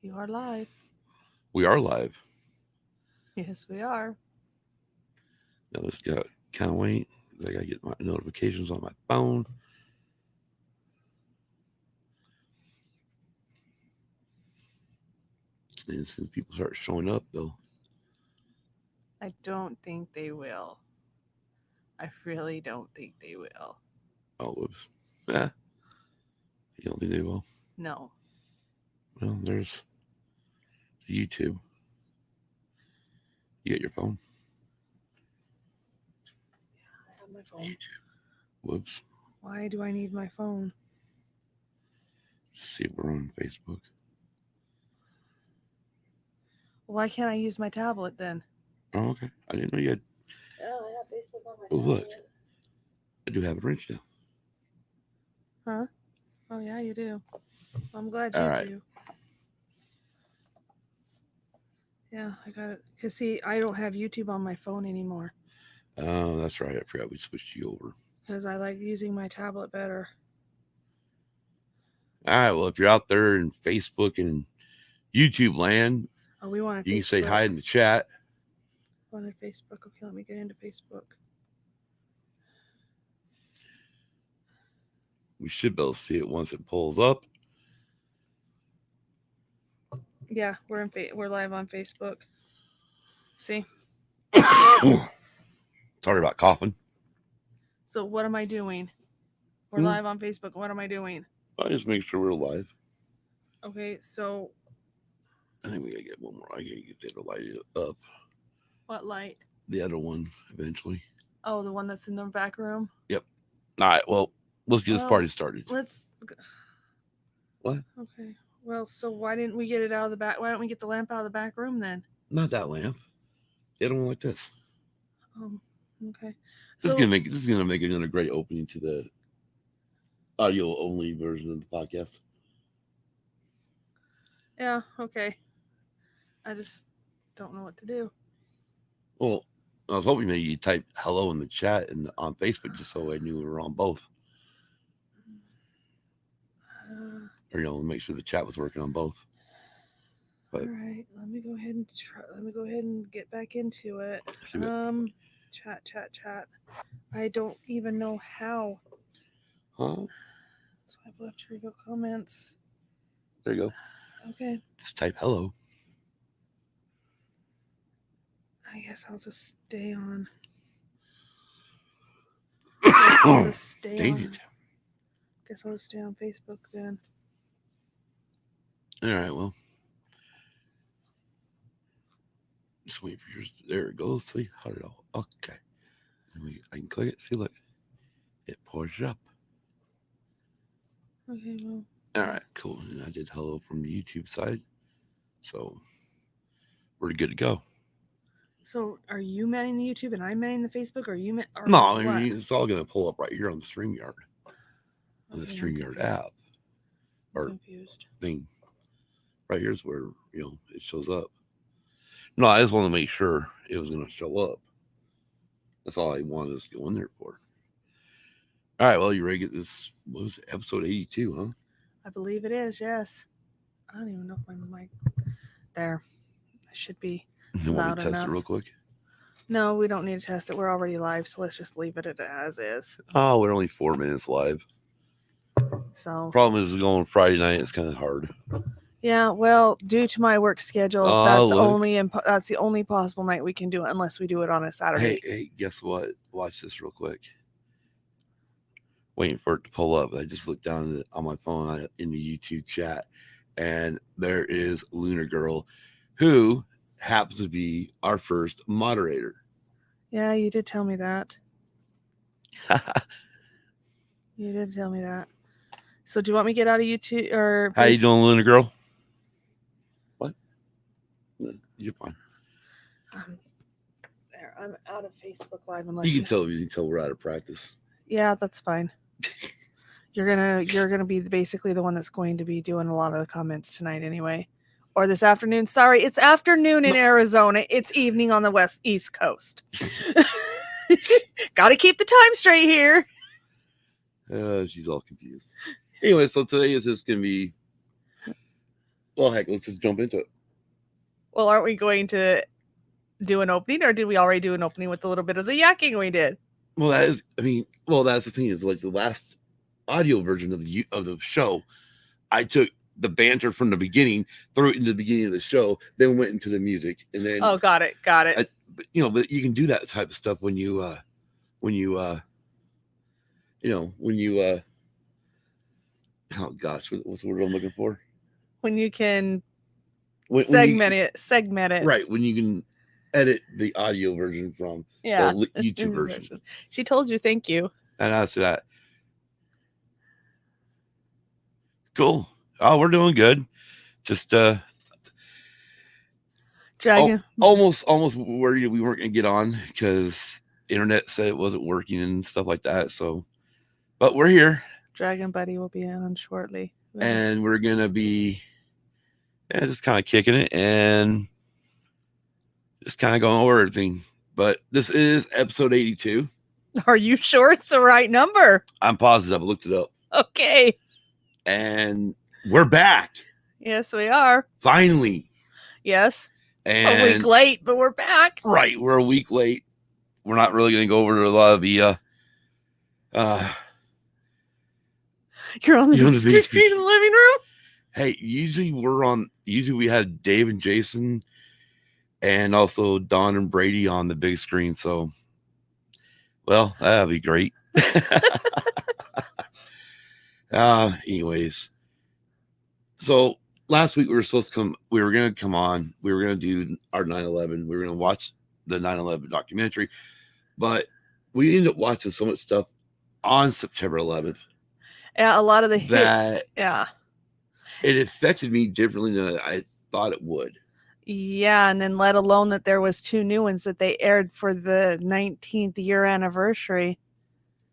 You are live. We are live. Yes, we are. Now let's go. Kind of wait. I gotta get my notifications on my phone. And as soon as people start showing up, though, I don't think they will. I really don't think they will. oh, whoops. Yeah, you don't think they will? No. Well, there's YouTube. You get your phone. I have my phone. Whoops. Why do I need my phone? Just see if we're on Facebook. Why can't I use my tablet then? Oh, okay. I didn't know you had. Oh, I have Facebook on my Oh, look. tablet. I do have a wrench now. Huh? Oh, yeah, you do. I'm glad All you right. do. Yeah, I got it. Because, see, I don't have YouTube on my phone anymore Oh, that's right. I forgot we switched you over. because I like using my tablet better. All right. Well, if you're out there in Facebook and YouTube land, Oh, we wanted you can Facebook. say hi in the chat. Wanted Facebook. Okay, let me get into Facebook. We should be able to see it once it pulls up. Yeah, we're live on Facebook. See? Sorry about coughing. So what am I doing? We're live on Facebook. What am I doing? I just make sure we're live. Okay, so I think we gotta get one more. I gotta get the light up. what light? The other one eventually. Oh, the one that's in the back room? Yep. All right. Well, let's get this Well, party started. Let's. What? Okay. Well, so why didn't we get it out of the back? Why don't we get the lamp out of the back room then? Not that lamp. The other one like this. Okay. This So is gonna make another great opening to the audio only version of the podcast. yeah, okay. I just don't know what to do. Well, I was hoping maybe you type hello in the chat and on Facebook just so I knew we were on both. Or make sure the chat was working on both. But all right, let me go ahead and try. Let me go ahead and get back into it. see what, Chat. I don't even know how. huh? Swipe left to reveal comments. There you go. Okay. Just type hello. I guess I'll just stay on. I'll just stay Dang on. it. Guess I'll just stay on Facebook then. All right, well. Just wait for yours. There it goes. See how did it all? Okay. I can click it. See, look. It pours up. Okay, well. All right, cool. And I did hello from the YouTube side. So we're good to go. So are you manning the YouTube and I'm manning the Facebook? Or you man? Or No, what? I mean, it's all going to pull up right here on the StreamYard. On the Okay, I'm StreamYard confused. app. I'm Or confused. thing. Right here's where, it shows up. No, I just want to make sure it was going to show up. That's all I wanted us to go in there for. All right, well, you ready to get this? What was it, episode 82, huh? I believe it is, yes. I don't even know if my mic there. I should be You want me loud to test enough. it real quick? No, we don't need to test it. We're already live, so let's just leave it as is. Oh, we're only 4 minutes live. So Problem is going Friday night is kind of hard. yeah, well, due to my work schedule, Oh, that's look. that's the only possible night we can do it, unless we do it on a Saturday. Hey, guess what? Watch this real quick. Waiting for it to pull up. I just looked down on my phone in the YouTube chat, and there is Lunar Girl, who happens to be our first moderator. Yeah, you did tell me that. You did tell me that. So, do you want me to get out of YouTube or? How you doing, Lunar Girl? What? You're fine. There, I'm out of Facebook Live unless You can tell we're out of practice. Yeah, that's fine. You're gonna be basically the one that's going to be doing a lot of the comments tonight anyway, or this afternoon. Sorry, it's afternoon in Arizona. It's evening on the East Coast. Got to keep the time straight here. She's all confused. Anyway, so today is just gonna be Well, heck, let's just jump into it. Well, aren't we going to do an opening, or did we already do an opening with a little bit of the yakking we did? Well, that's the thing is, like, the last audio version of the show, I took the banter from the beginning, threw it into the beginning of the show, then went into the music, and then Oh, got it. but you can do that type of stuff when you oh gosh, what's the word I'm looking for? When you can When segment it. Right, when you can edit the audio version from the YouTube version. She told you thank you. And I said that. Cool. Oh, we're doing good. Just Dragon. almost worried we weren't gonna get on because internet said it wasn't working and stuff like that. So, but we're here. Dragon Buddy will be on shortly. And we're gonna be just kind of kicking it and just kind of going over everything. But this is episode 82. Are you sure it's the right number? I'm positive. I looked it up. Okay. And we're back. Yes, we are. Finally. Yes. And a week late, but we're back. Right. We're a week late. We're not really going to go over a lot of the you're on the big screen in the living room. Hey, usually we had Dave and Jason and also Don and Brady on the big screen. So, well, that'll be great. Anyways, so last week we were going to come on, we were going to do our 9/11. We were going to watch the 9/11 documentary, but we ended up watching so much stuff on September 11th. Yeah, a lot of the it affected me differently than I thought it would. Yeah, and then let alone that there was 2 new ones that they aired for the 19th year anniversary.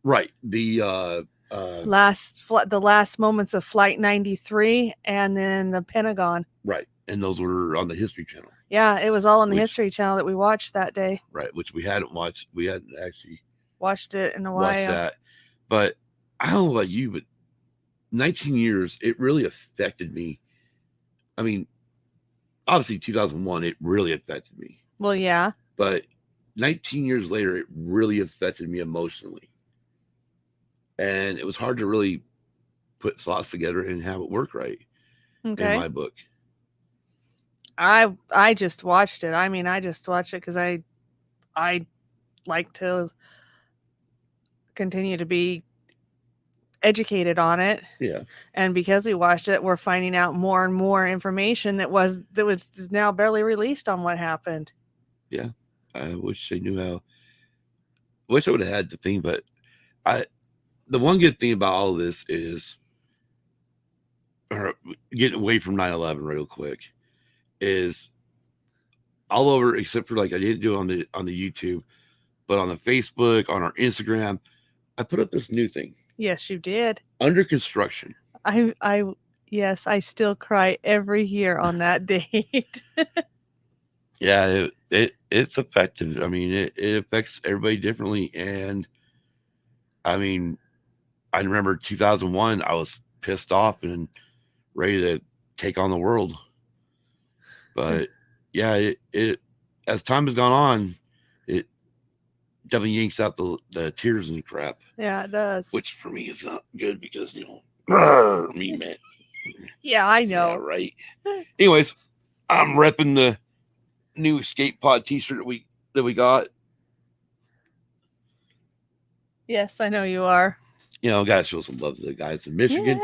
Right. The last moments of Flight 93 and then the Pentagon. Right. And those were on the History Channel. Yeah, it was all on the History Channel that we watched that day. Right, which we hadn't watched. We hadn't actually watched it in a while. Watched that. But I don't know about you, but 19 years, it really affected me. I mean, obviously 2001, it really affected me. Well, yeah. But 19 years later, it really affected me emotionally. And it was hard to really put thoughts together and have it work right in my book. I just watched it. I mean, I just watched it because I like to continue to be educated on it. Yeah. And because we watched it, we're finding out more and more information that was now barely released on what happened. Yeah. I wish they knew how. Wish I would have had the thing, but the one good thing about all of this is, getting away from 9/11 real quick, is all over except for, like, I didn't do it on the YouTube, but on the Facebook, on our Instagram, I put up this new thing. Yes, you did. Under construction. Yes, I still cry every year on that date. Yeah, it's effective. I mean, it affects everybody differently. And I mean, I remember 2001, I was pissed off and ready to take on the world. But yeah, it as time has gone on, it definitely yanks out the tears and crap. Yeah, it does. Which for me is not good because, me, man. Yeah, I know. Yeah, right. Anyways, I'm repping the new Escape Pod t-shirt that we got. Yes, I know you are. Gotta show some love to the guys in Michigan. Yeah,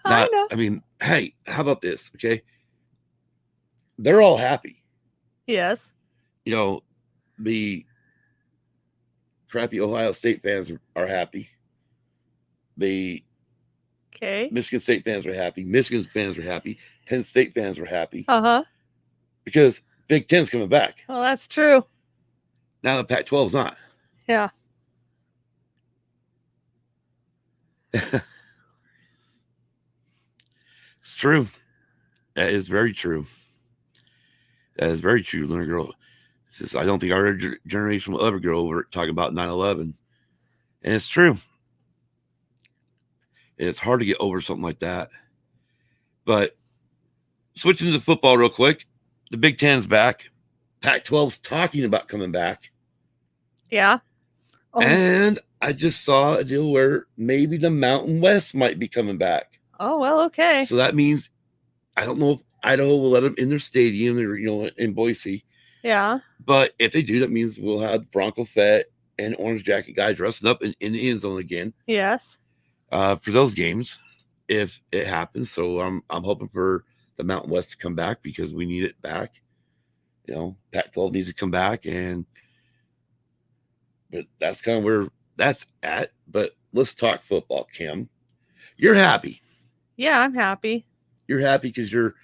I know. I mean, hey, how about this? Okay. They're all happy. Yes. The crappy Ohio State fans are happy. The Michigan State fans are happy. Michigan fans are happy. Penn State fans are happy. Uh-huh. Because Big Ten's coming back. Well, that's true. Now the Pac-12's not. Yeah. It's true. That is very true. That is very true, little girl. Says, I don't think our generation will ever get over it, talking about 9/11. And it's true. And it's hard to get over something like that. But switching to football real quick. The Big Ten's back. Pac-12's talking about coming back. Yeah. Oh, And I just saw a deal where maybe the Mountain West might be coming back. oh well, okay. So that means I don't know if Idaho will let them in their stadium or, in Boise. Yeah. But if they do, that means we'll have Bronco Fett and Orange Jacket guy dressing up in the end zone again. Yes. For those games, if it happens. So I'm hoping for the Mountain West to come back because we need it back. Pac-12 needs to come back, but that's kind of where that's at. But let's talk football, Kim. You're happy. Yeah, I'm happy. You're happy because your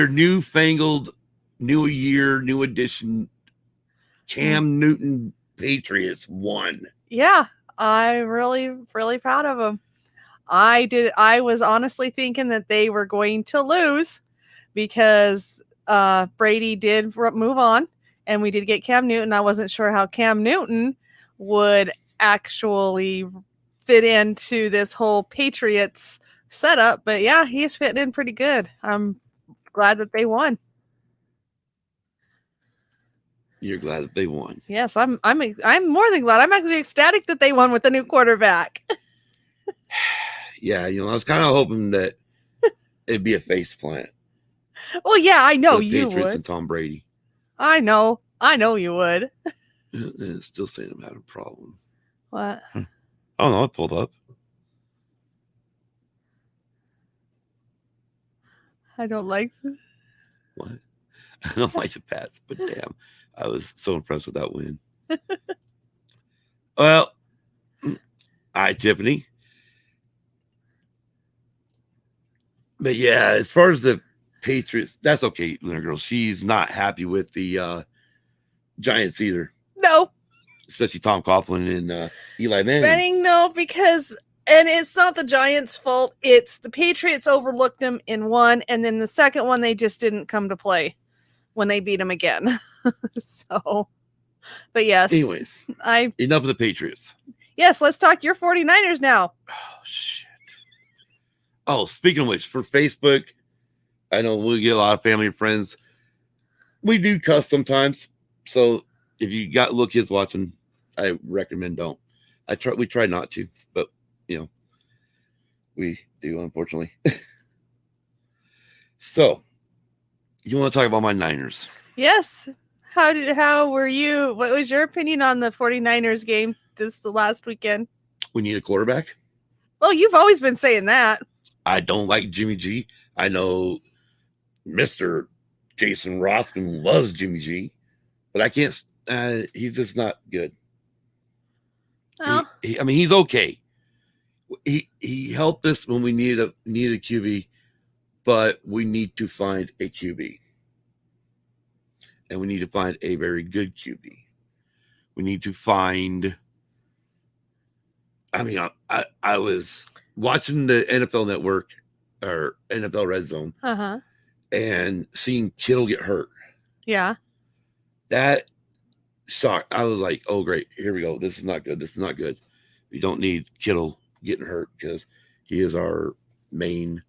newfangled, new year, new edition Cam Newton Patriots won. Yeah, I'm really, really proud of them. I was honestly thinking that they were going to lose because Brady did move on and we did get Cam Newton. I wasn't sure how Cam Newton would actually fit into this whole Patriots setup, but yeah, he's fitting in pretty good. I'm glad that they won. You're glad that they won. Yes, I'm more than glad. I'm actually ecstatic that they won with the new quarterback. Yeah, I was kind of hoping that it'd be a face plant. Well, yeah, I know for the you Patriots would. and Tom Brady. I know you would. And it's still saying I'm having a problem. What? Oh no, it pulled up. I don't like this. What? I don't like the Pats, but damn, I was so impressed with that win. Well, hi, Tiffany. But yeah, as far as the Patriots, that's okay, Lunar Girl. She's not happy with the Giants either. No. Especially Tom Coughlin and Eli Manning. No, because and it's not the Giants' fault. It's the Patriots overlooked them in one, and then the second one they just didn't come to play when they beat them again. So, but yes. Anyways, enough of the Patriots. Yes, let's talk your 49ers now. Oh, shit. Oh, speaking of which, for Facebook, I know we get a lot of family and friends. We do cuss sometimes. So if you got little kids watching, I recommend don't. We try not to, but we do, unfortunately. So you want to talk about my Niners? Yes. How were you? What was your opinion on the 49ers game the last weekend? We need a quarterback. Well, you've always been saying that. I don't like Jimmy G. I know Mr. Jason Rothman loves Jimmy G, but I can't. He's just not good. Oh. He's okay. He helped us when we needed a QB, but we need to find a QB, and we need to find a very good QB. We need to find. I was watching the NFL Network or NFL Red Zone, and seeing Kittle get hurt. Yeah, that shocked. I was like, "Oh, great! Here we go. This is not good. This is not good. We don't need Kittle getting hurt because he is our main.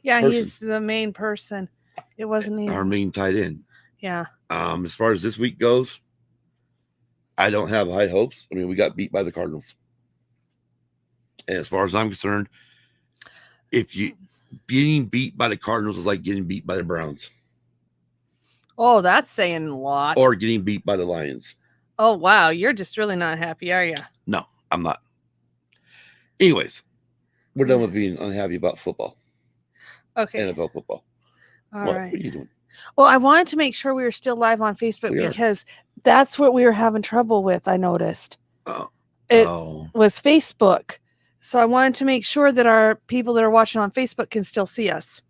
Yeah, he's the main person. It wasn't our main tight end. Yeah. As far as this week goes, I don't have high hopes. I mean, we got beat by the Cardinals, and as far as I'm concerned, getting beat by the Cardinals is like getting beat by the Browns. Oh, that's saying a lot. Or getting beat by the Lions. Oh, wow. You're just really not happy, are you? No, I'm not. Anyways, we're done with being unhappy about football. Okay. NFL football. All right. What are you doing? Well, I wanted to make sure we were still live on Facebook because that's what we were having trouble with, I noticed. It was Facebook. So I wanted to make sure that our people that are watching on Facebook can still see us.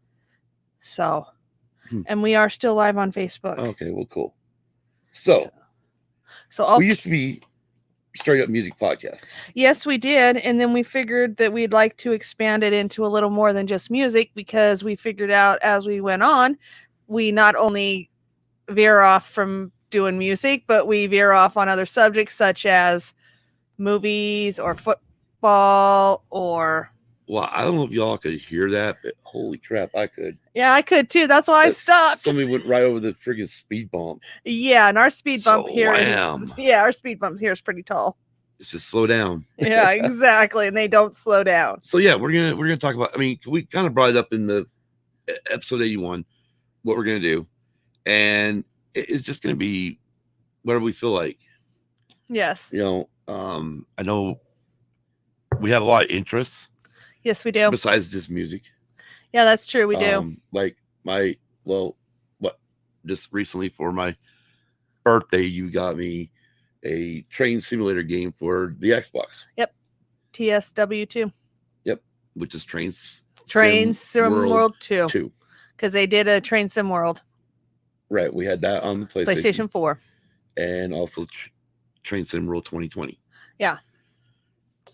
So, and we are still live on Facebook. Okay, well, cool. So we used to be Straight Up Music Podcast. Yes, we did. And then we figured that we'd like to expand it into a little more than just music because we figured out as we went on, we not only veer off from doing music, but we veer off on other subjects such as movies or football or Well, I don't know if y'all could hear that, but holy crap, I could. Yeah, I could too. That's why I stopped. Somebody went right over the friggin' speed bump. Yeah, and our speed bump here Slam. is our speed bump here is pretty tall. It's just slow down. Yeah, exactly. And they don't slow down. So yeah, we're gonna talk about. I mean, we kind of brought it up in the episode 81, what we're gonna do, and it's just gonna be whatever we feel like. Yes. You know, I know we have a lot of interests. Yes, we do. Besides just music. Yeah, that's true. We do. Like just recently for my birthday, you got me a train simulator game for the Xbox. Yep. TSW2. Yep. Which is Train Sim World 2. Because they did a Train Sim World. Right. We had that on the PlayStation 4. And also Train Sim World 2020. Yeah.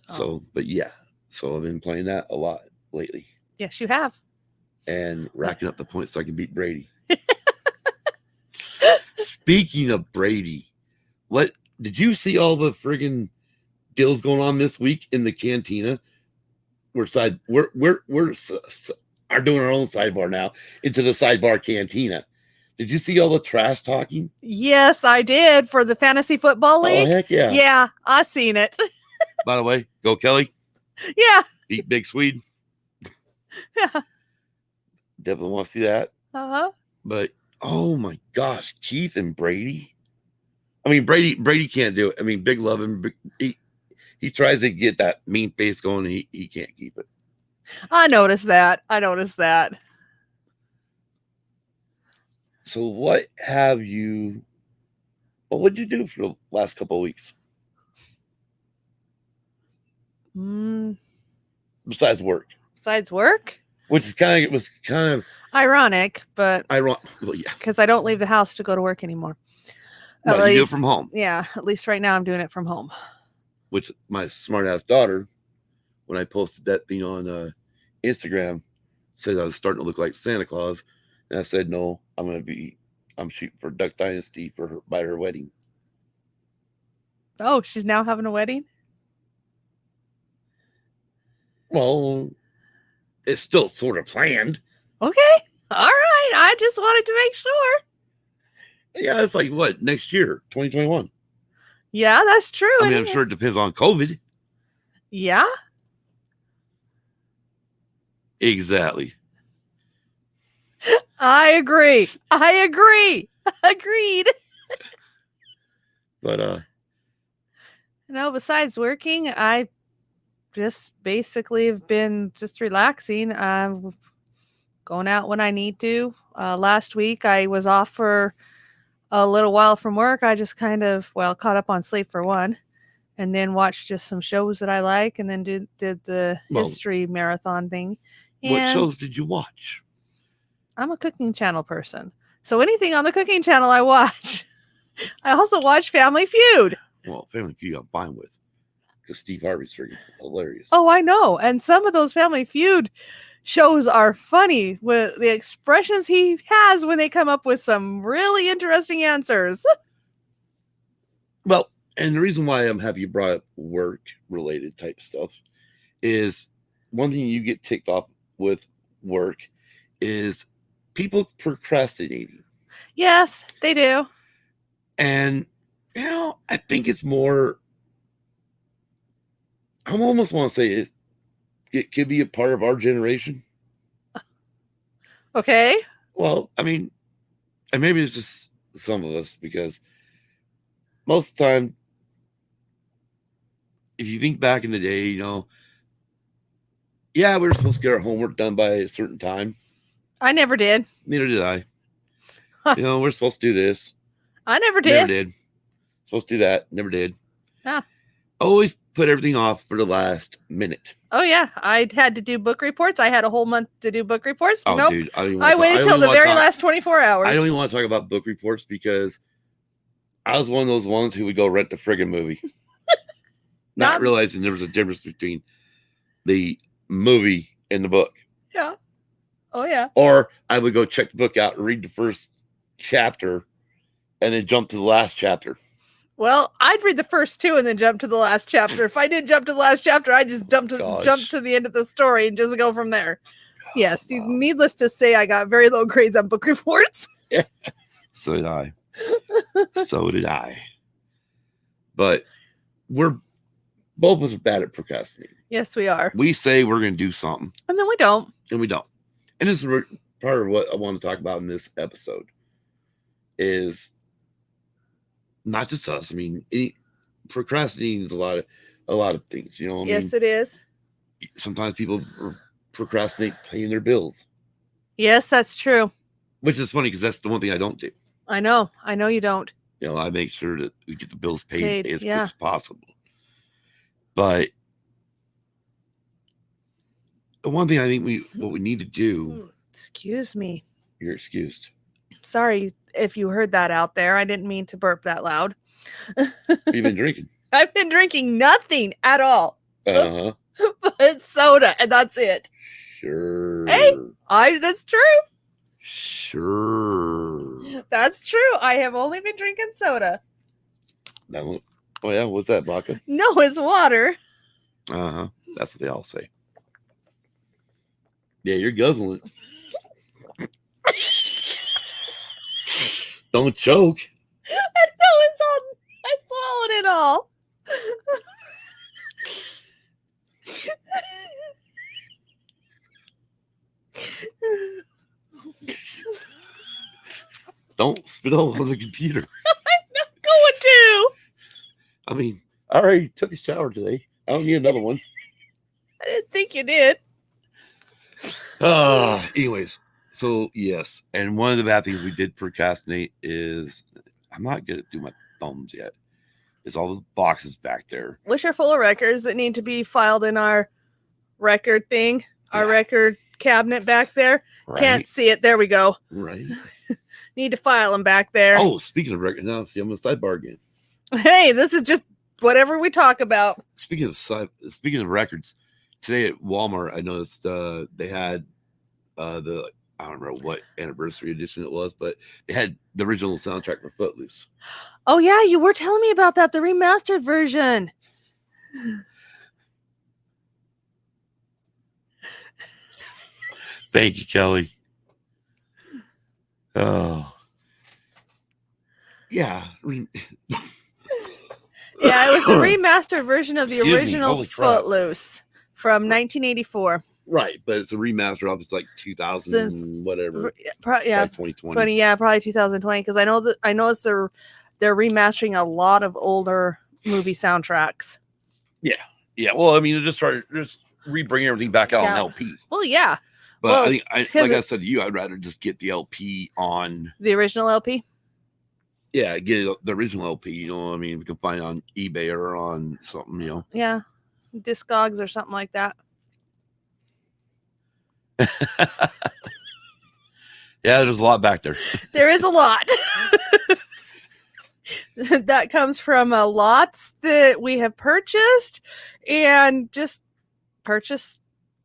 So, but yeah. So I've been playing that a lot lately. Yes, you have. And racking up the points so I can beat Brady. Speaking of Brady, what did you see all the friggin' deals going on this week in the cantina? We're doing our own sidebar now into the sidebar cantina. Did you see all the trash talking? Yes, I did for the fantasy football league. Oh heck yeah! Yeah, I seen it. By the way, go Kelly. Yeah. Beat Big Swede. Yeah. Definitely want to see that. Uh-huh. But oh my gosh, Keith and Brady. I mean, Brady can't do it. I mean, Big love him. He tries to get that mean face going, and he can't keep it. I noticed that. So what did you do for the last couple of weeks? Besides work. Which is kind of ironic, but well, yeah. Because I don't leave the house to go to work anymore. No, you do it from home. Yeah, at least right now I'm doing it from home. Which my smart ass daughter, when I posted that thing on Instagram, said I was starting to look like Santa Claus, and I said no, I'm shooting for Duck Dynasty by her wedding. Oh, she's now having a wedding? Well, it's still sort of planned. Okay. All right. I just wanted to make sure. Yeah, it's like what? Next year, 2021. Yeah, that's true. I mean, I'm sure it depends on COVID. Yeah. Exactly. I agree. Agreed. But no, besides working, I just basically have been just relaxing. Going out when I need to. Last week I was off for a little while from work. I just kind of caught up on sleep for one, and then watched just some shows that I like, and then did the history marathon thing. And what shows did you watch? I'm a cooking channel person, so anything on the cooking channel I watch. I also watch Family Feud. Well, Family Feud I'm fine with, because Steve Harvey's freaking hilarious. Oh, I know. And some of those Family Feud shows are funny with the expressions he has when they come up with some really interesting answers. Well, and the reason why I'm happy you brought up work-related type stuff is one thing you get ticked off with work is people procrastinating. Yes, they do. And, I think it's more, I almost want to say it could be a part of our generation. Okay. Well, I mean, and maybe it's just some of us, because most of the time, if you think back in the day, we were supposed to get our homework done by a certain time. I never did. Neither did I. We're supposed to do this. I never did. Never did. Supposed to do that. Never did. Huh. Always put everything off for the last minute. Oh, yeah. I had to do book reports. I had a whole month to do book reports. Oh, nope. dude. I waited till the very last 24 hours. I don't even want to talk about book reports, because I was one of those ones who would go rent the friggin' movie. Not realizing there was a difference between the movie and the book. Yeah. Oh, yeah. Or I would go check the book out and read the first chapter and then jump to the last chapter. Well, I'd read the first 2 and then jump to the last chapter. If I did jump to the last chapter, I'd just jump Gosh. to the end of the story and just go from there. Yes, needless to say, I got very low grades on book reports. So did I. So did I. But we're both of us are bad at procrastinating. Yes, we are. We say we're going to do something, And then we don't. and we don't. And this is part of what I want to talk about in this episode. Is not just us. I mean, procrastinating is a lot of things. You know. Yes, it is. Sometimes people procrastinate paying their bills. Yes, that's true. Which is funny because that's the one thing I don't do. I know you don't. You know, I make sure that we get the bills paid as quick yeah. as possible. But the one thing I think what we need to do. Excuse me. You're excused. Sorry if you heard that out there. I didn't mean to burp that loud. What have you been drinking? I've been drinking nothing at all. Uh-huh. But soda, and that's it. Sure. Hey, that's true. Sure. That's true. I have only been drinking soda. Oh yeah, what's that, vodka? No, it's water. Uh-huh. That's what they all say. Yeah, you're guzzling. Don't choke. I swallowed it all. Don't spit all over the computer. I'm not going to. I mean, I already took a shower today. I don't need another one. I didn't think you did. Anyways, so yes, and one of the bad things we did procrastinate is I'm not gonna do my thumbs yet. Is all those boxes back there, which are full of records that need to be filed in our record thing, our record cabinet back there. Right. Can't see it. There we go. Right. Need to file them back there. Oh, speaking of records, now see I'm on the sidebar again. Hey, this is just whatever we talk about. Speaking of records, today at Walmart, I noticed they had the I don't remember what anniversary edition it was, but they had the original soundtrack for Footloose. Oh yeah, you were telling me about that, the remastered version. Thank you, Kelly. Oh. Yeah. Yeah, it was the remastered version of the original Footloose from 1984. Right, but it's a remaster of it's like 2000 whatever. Yeah, like 2020. Yeah, probably 2020 because I know they're remastering a lot of older movie soundtracks. Yeah. Well, I mean, just re-bring everything back out on LP. Well, yeah. But I think, I said to you, I'd rather just get the LP on the original LP. Yeah, get the original LP. You know, I mean, we can find it on eBay or on something. You know. Yeah, Discogs or something like that. Yeah, there's a lot back there. There is a lot. That comes from lots that we have purchased and just purchased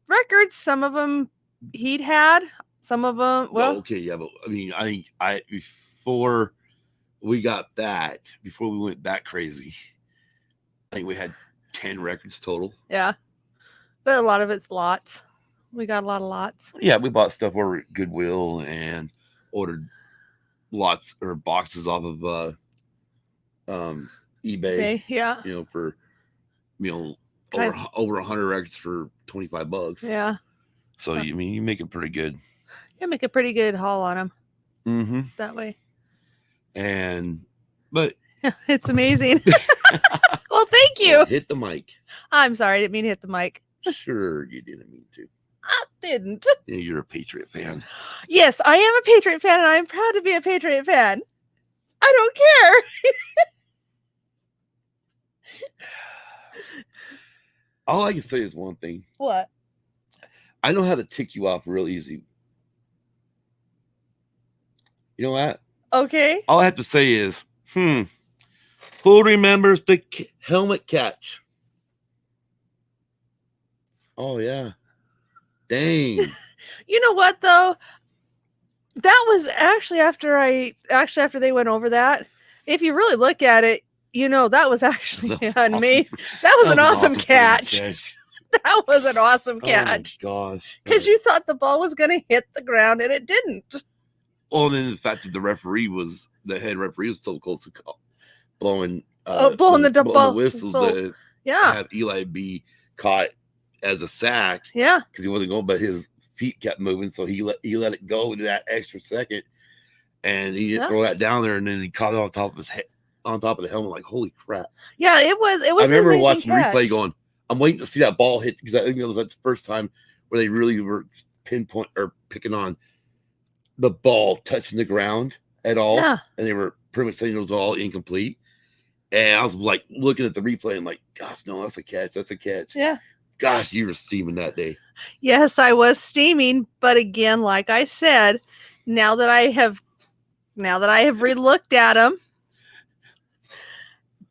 records. Some of them he'd had, some of them. Well, okay, yeah, but I mean, I think before we got that, before we went that crazy, I think we had 10 records total. Yeah, but a lot of it's lots. We got a lot of lots. Yeah, we bought stuff over at Goodwill and ordered lots or boxes off of eBay. Okay, yeah. You know, for over 100 records for $25. Yeah. So you mean you make it pretty good. You make a pretty good haul on them. Mm-hmm. That way. But it's amazing. Well, thank you. Hit the mic. I'm sorry, I didn't mean to hit the mic. Sure, you didn't mean to. I didn't. Yeah, you're a Patriot fan. Yes, I am a Patriot fan, and I'm proud to be a Patriot fan. I don't care. All I can say is one thing. What? I know how to tick you off real easy. You know that? Okay. All I have to say is, who remembers the helmet catch? Oh, yeah. Dang. You know what, though? That was actually after they went over that. If you really look at it, You know, that was actually That was on me. awesome. That was an awesome freaking catch. That was an awesome Oh my catch. gosh. Because you thought the ball was going to hit the ground and it didn't. Well, and then the fact that the head referee was so close to blowing Blowing the ball whistles so- that Yeah. had Eli be caught as a sack Yeah. because he wasn't going, but his feet kept moving, so he let it go to that extra second, and he didn't throw that down there, and then he caught it on top of his head, on top of the helmet, like holy crap! Yeah, it was. It I was. remember an amazing watching catch. replay, going, "I'm waiting to see that ball hit," because I think it was like the first time where they really were pinpoint or picking on the ball touching the ground at all, Yeah. and they were pretty much saying it was all incomplete. And I was like looking at the replay and like, gosh, no, that's a catch. That's a catch. Yeah. Gosh, you were steaming that day. Yes, I was steaming, but again, like I said, now that I have relooked at them,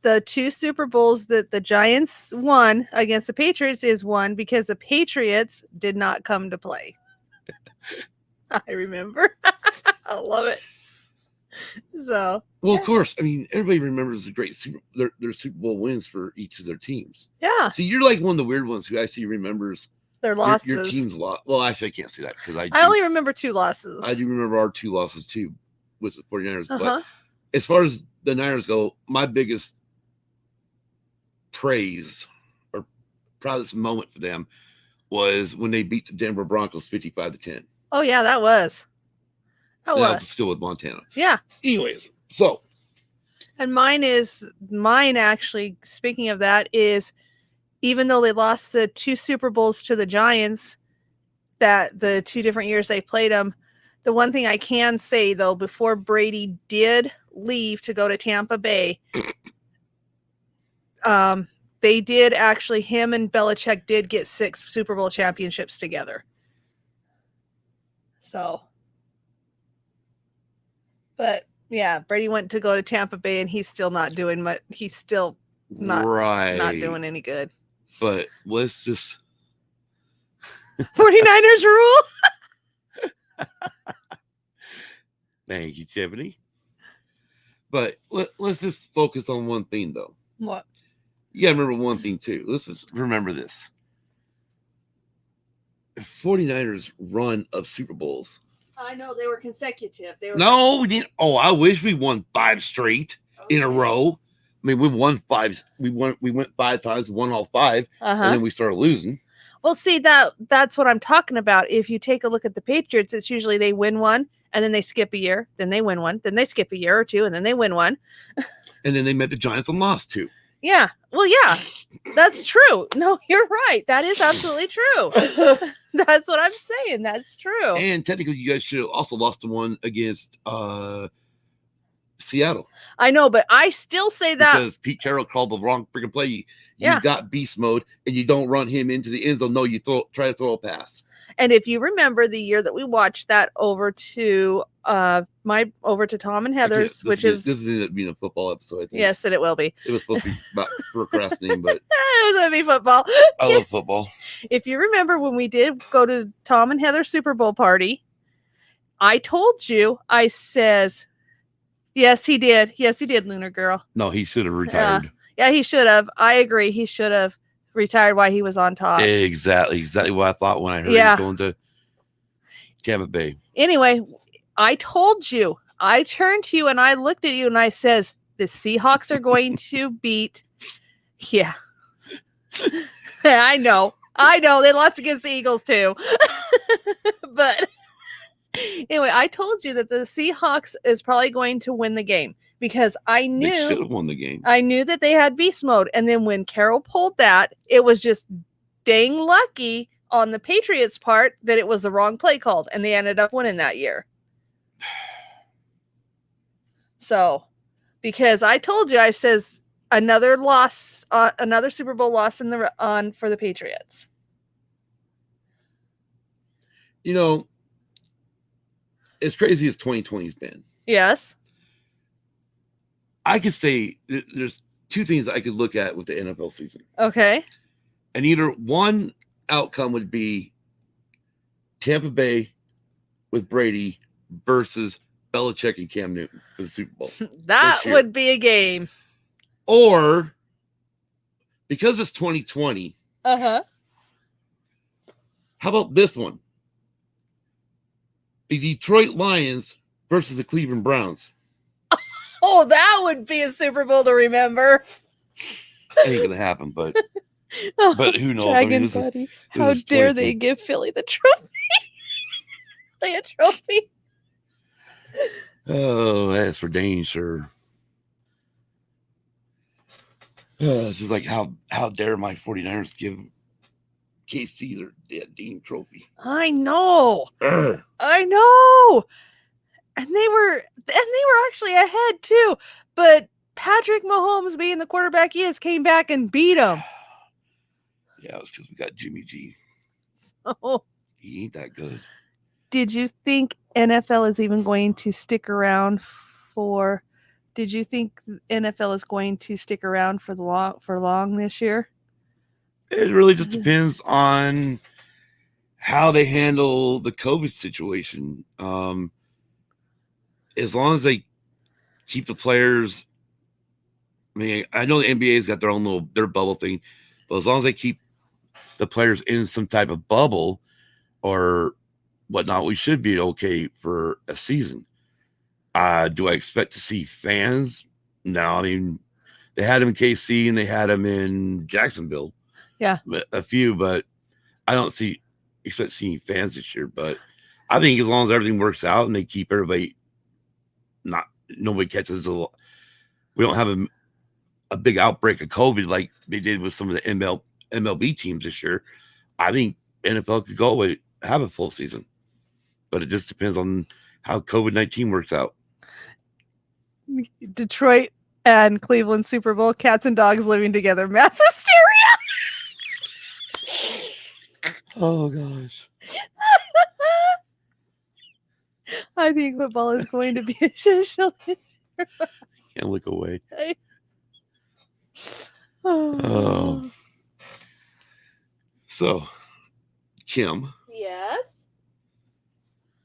the 2 Super Bowls that the Giants won against the Patriots is one because the Patriots did not come to play. I remember. I love it. So, Well, of course. I mean, everybody remembers the great their Super Bowl wins for each of their teams. yeah, See, you're like one of the weird ones who actually remembers their losses. your team's loss. Well, actually, I can't say that because I only remember 2 losses. I do remember our 2 losses too with the 49ers. Uh-huh. But as far as the Niners go, my biggest praise or proudest moment for them was when they beat the Denver Broncos 55-10. Oh yeah, that was. That That was. was still with Montana. Yeah. Anyways, so And mine actually, speaking of that, is even though they lost the 2 Super Bowls to the Giants, that the 2 different years they played them, the one thing I can say though, before Brady did leave to go to Tampa Bay, they did actually, him and Belichick did get 6 Super Bowl championships together. So, but yeah, Brady went to go to Tampa Bay and he's still not doing much. He's still not doing any good. But let's just 49ers rule. thank you, Tiffany. But let's just focus on one thing though. What? You gotta remember one thing too. Let's just remember this. 49ers run of Super Bowls. I know they were consecutive. They were No, we didn't. Oh, I wish we won 5 straight in a row. I mean, we won 5. We went 5 times, won all 5, and then we started losing. Well, see, that's what I'm talking about. If you take a look at the Patriots, it's usually they win one and then they skip a year, then they win one, then they skip a year or 2, and then they win one. And then they met the Giants and lost 2. Yeah. Well, yeah, that's true. No, you're right. That is absolutely true. That's what I'm saying. That's true. And technically, you guys should have also lost the one against Seattle. I know, but I still say that because Pete Carroll called the wrong freaking play. You Yeah. got beast mode, and you don't run him into the end zone. No, you try to throw a pass. And if you remember the year that we watched that over to Tom and Heather's, This is being a football episode. I think. Yes, and it will be. It was supposed to be about procrastinating, but It was gonna be football. I love football. If you remember when we did go to Tom and Heather's Super Bowl party, I told you, I says, yes, he did. Yes, he did, Lunar Girl. No, he should have retired. Yeah, he should have. I agree. He should have retired while he was on top. Exactly what I thought when I heard he was going to Tampa Bay. Anyway, I told you. I turned to you and I looked at you and I says, the Seahawks are going to beat. Yeah. I know. They lost against the Eagles too. But anyway, I told you that the Seahawks is probably going to win the game because I They should knew have won the game. I knew that they had beast mode. And then when Carroll pulled that, it was just dang lucky on the Patriots' part that it was the wrong play called, and they ended up winning that year. So, because I told you, I says another loss, another Super Bowl loss for the Patriots. You know, as crazy as 2020's been, Yes. I could say there's 2 things I could look at with the NFL season. Okay. And either one outcome would be Tampa Bay with Brady versus Belichick and Cam Newton for the Super Bowl. That year. would be a game. Or because it's 2020, Uh-huh. how about this one? The Detroit Lions versus the Cleveland Browns. Oh, that would be a Super Bowl to remember. Ain't gonna happen, but who knows? Dragon this Buddy. is How dare 2020. they give Philly the trophy? A trophy. Oh, that's for dang sure. It's just like how dare my 49ers give KC their Dean trophy. I know. Urgh. I know. And they were actually ahead too. But Patrick Mahomes, being the quarterback he is, came back and beat him. Yeah, it's because we got Jimmy G. So, He ain't that good. did you think NFL is even going to stick around for? Did you think NFL is going to stick around for long this year? It really just depends on how they handle the COVID situation. As long as they keep the players, I mean, I know the NBA's got their bubble thing, but as long as they keep the players in some type of bubble or whatnot, we should be okay for a season. Do I expect to see fans? No, I mean, they had them in KC and they had them in Jacksonville. Yeah. A few, but I don't expect seeing fans this year. But I think as long as everything works out and they keep everybody, nobody catches we don't have a big outbreak of COVID like they did with some of the MLB teams this year. I think NFL could go away, have a full season, but it just depends on how COVID-19 works out. Detroit and Cleveland Super Bowl, cats and dogs living together, mass hysteria. Oh gosh. I think football is going to be a shit show. Can't look away. Oh. So, Kim, Yes.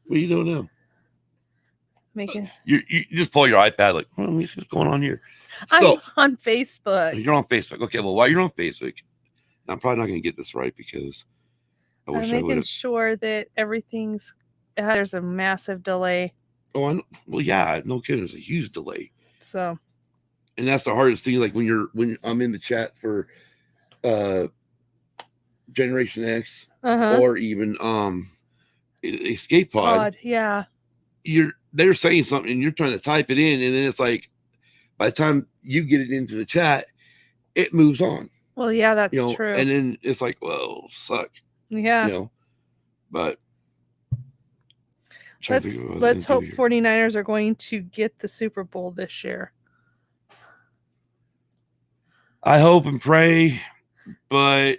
what are you doing now? Making. You just pull your iPad like, let me see what's going on here. I'm So on Facebook. you're on Facebook. Okay, well, while you're on Facebook, I'm probably not going to get this right because I I'm wish I would making have. sure that everything's. There's a massive delay. Oh, I know. Well, yeah, no kidding. There's a huge delay, So. and that's the hardest thing. Like when I'm in the chat for Generation X or even Escape Pod. Yeah. They're saying something and you're trying to type it in, and then it's like by the time you get it into the chat, it moves on. Well, yeah, that's true. And then it's like, well, suck. Yeah. But let's hope 49ers are going to get the Super Bowl this year. I hope and pray, but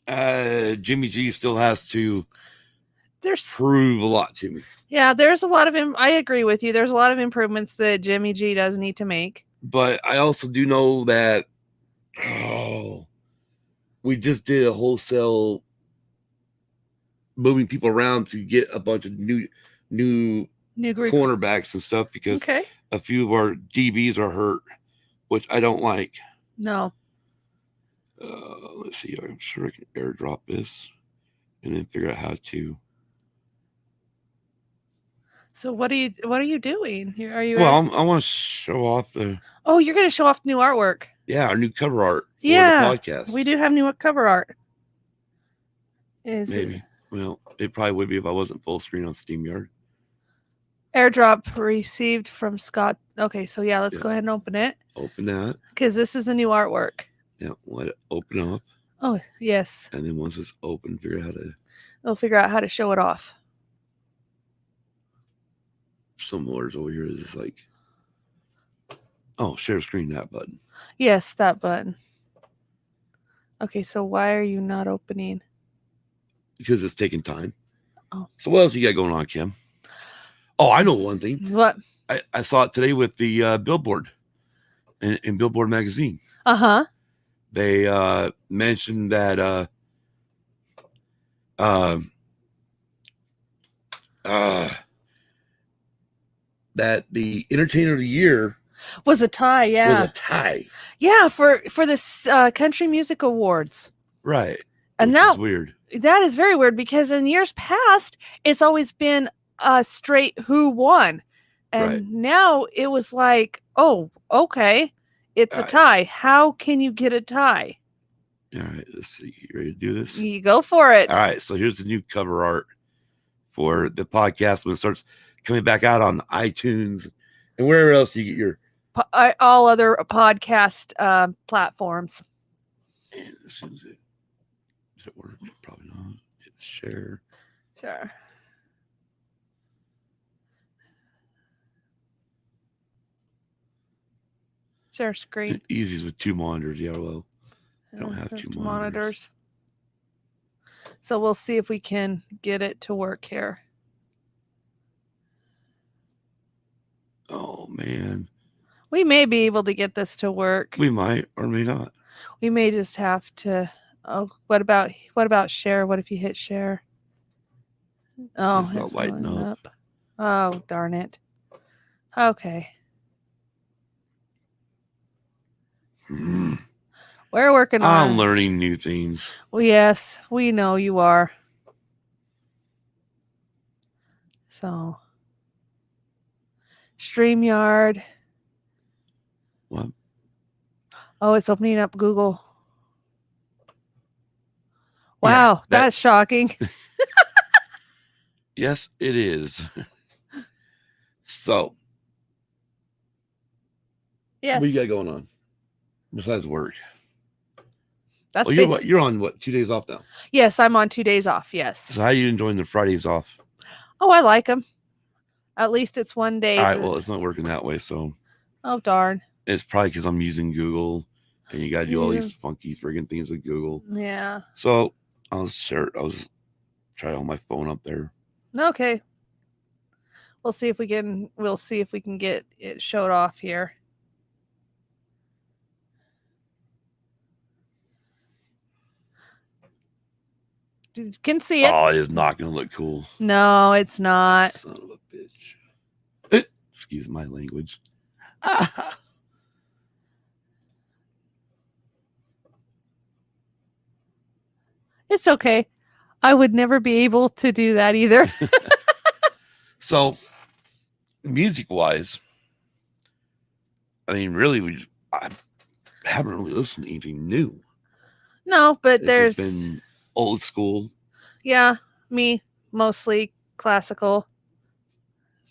Jimmy G still has to prove a lot to me. Yeah, there's a lot of I agree with you. There's a lot of improvements that Jimmy G does need to make. But I also do know that we just did a wholesale moving people around to get a bunch of new cornerbacks and stuff because a few of our DBs are hurt, which I don't like. No. Let's see. I'm sure I can airdrop this and then figure out how to. So what are you doing? Are you? Well, I want to show off the. Oh, you're going to show off new artwork. Yeah, our new cover art for the podcast. We do have new cover art. Maybe. Well, it probably would be if I wasn't full screen on SteamYard. Airdrop received from Scott. Okay, so yeah, let's go ahead and open it. Open that. Because this is a new artwork. Yeah, let it open up. Oh, yes. And then once it's open, We'll figure out how to show it off. Some words over here is like, share screen, that button. Yes, that button. Okay, so why are you not opening? Because it's taking time. Oh. So what else you got going on, Kim? Oh, I know one thing. What? I saw it today with the Billboard in Billboard magazine. Uh-huh. They mentioned that that the Entertainer of the Year Was a tie, yeah. Was a tie. Yeah, for this country music awards. Right. And Which is weird. That is very weird because in years past it's always been a straight who won. And Right. now it was like, oh, okay. It's a tie. How can you get a tie? All right, let's see. You ready to do this? You go for it. All right, so here's the new cover art for the podcast when it starts coming back out on iTunes and wherever else you get your all other podcast platforms. And as soon as it does it work? Probably not. Hit share. Sure. Share screen. Easy with 2 monitors. Yeah, well, I don't have 2 monitors. So we'll see if we can get it to work here. Oh man. We may be able to get this to work. We might or may not. We may just have to. Oh, what about share? What if you hit share? Oh, it's not lighting up. Oh, darn it. Okay. We're working on. I'm learning new things. Well, yes, we know you are. So, StreamYard. What? Oh, it's opening up Google. Wow, that's shocking. Yes, it is. So, yes. what you got going on besides work? That's you're on what, 2 days off now? Yes, I'm on 2 days off. Yes. So how are you enjoying the Fridays off? Oh, I like them. At least it's one day. All right, well, it's not working that way, so. Oh, darn. It's probably because I'm using Google, and you got to do all these funky friggin' things with Google. Yeah. So I'll share it. I'll just try it on my phone up there. Okay. We'll see if we can. We'll see if we can get it showed off here. You can see it. Oh, it is not going to look cool. No, it's not. Son of a bitch. Excuse my language. It's okay. I would never be able to do that either. So, music-wise, I mean, really, I haven't really listened to anything new. No, but It's been old school. Yeah, me mostly classical.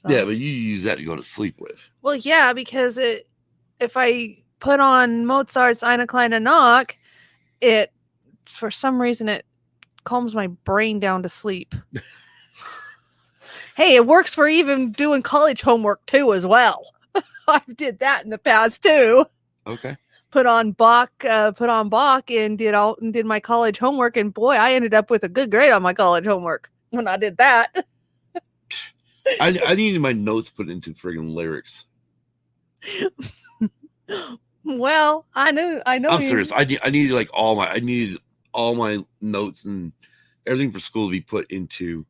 So. Yeah, but you use that to go to sleep with. Well, yeah, because if I put on Mozart's Eine kleine Nacht, it for some reason it calms my brain down to sleep. Hey, it works for even doing college homework too as well. I did that in the past too. Okay. Put on Bach and did my college homework, and boy, I ended up with a good grade on my college homework when I did that. I needed my notes put into friggin' lyrics. Well, I know. I'm serious. I needed like all my notes and everything for school to be put into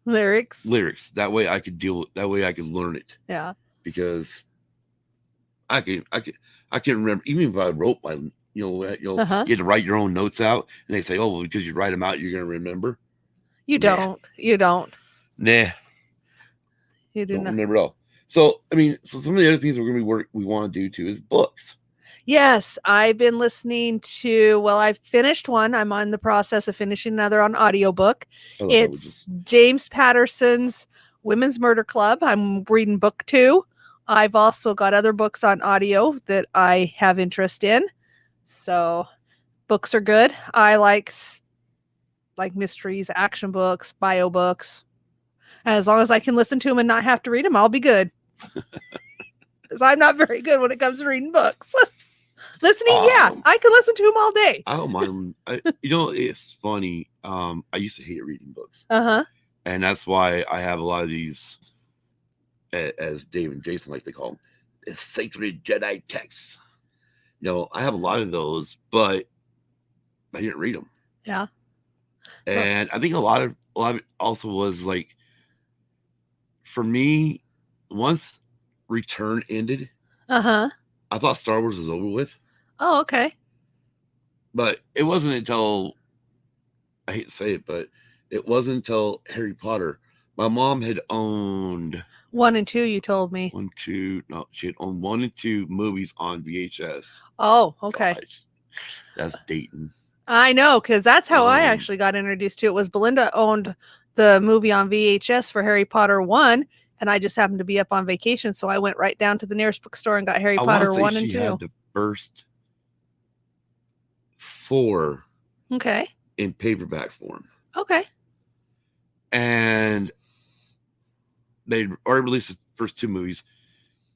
lyrics. That way I could learn it. Yeah. Because I can remember, even if I wrote my, you have to write your own notes out, and they say, oh, well, because you write them out, you're going to remember. You don't. Nah. You do not remember at all. So, I mean, some of the other things we want to do too is books. Yes, I've been listening to, well, I've finished one. I'm on the process of finishing another on audiobook. It's James Patterson's Women's Murder Club. I'm reading book 2. I've also got other books on audio that I have interest in. So books are good. I like mysteries, action books, bio books. As long as I can listen to them and not have to read them, I'll be good. Because I'm not very good when it comes to reading books. Listening, yeah, I can listen to them all day. I don't mind. It's funny. I used to hate reading books. And that's why I have a lot of these, as Dave and Jason like to call them, sacred Jedi texts. I have a lot of those, but I didn't read them. Yeah. And I think a lot of it also was like, for me, once Return ended, Uh-huh. I thought Star Wars was over with. Oh, okay. But it wasn't until, I hate to say it, but it wasn't until Harry Potter. My mom had owned 1 and 2, you told me. she had owned 1 and 2 movies on VHS. Oh, okay. Gosh, that's dating. I know, because that's how I Um, actually got introduced to it. Was Belinda owned the movie on VHS for Harry Potter 1, and I just happened to be up on vacation, so I went right down to the nearest bookstore and got Harry I want Potter to say 1 and she 2. had the first 4 Okay. in paperback form. Okay. And they already released the first 2 movies,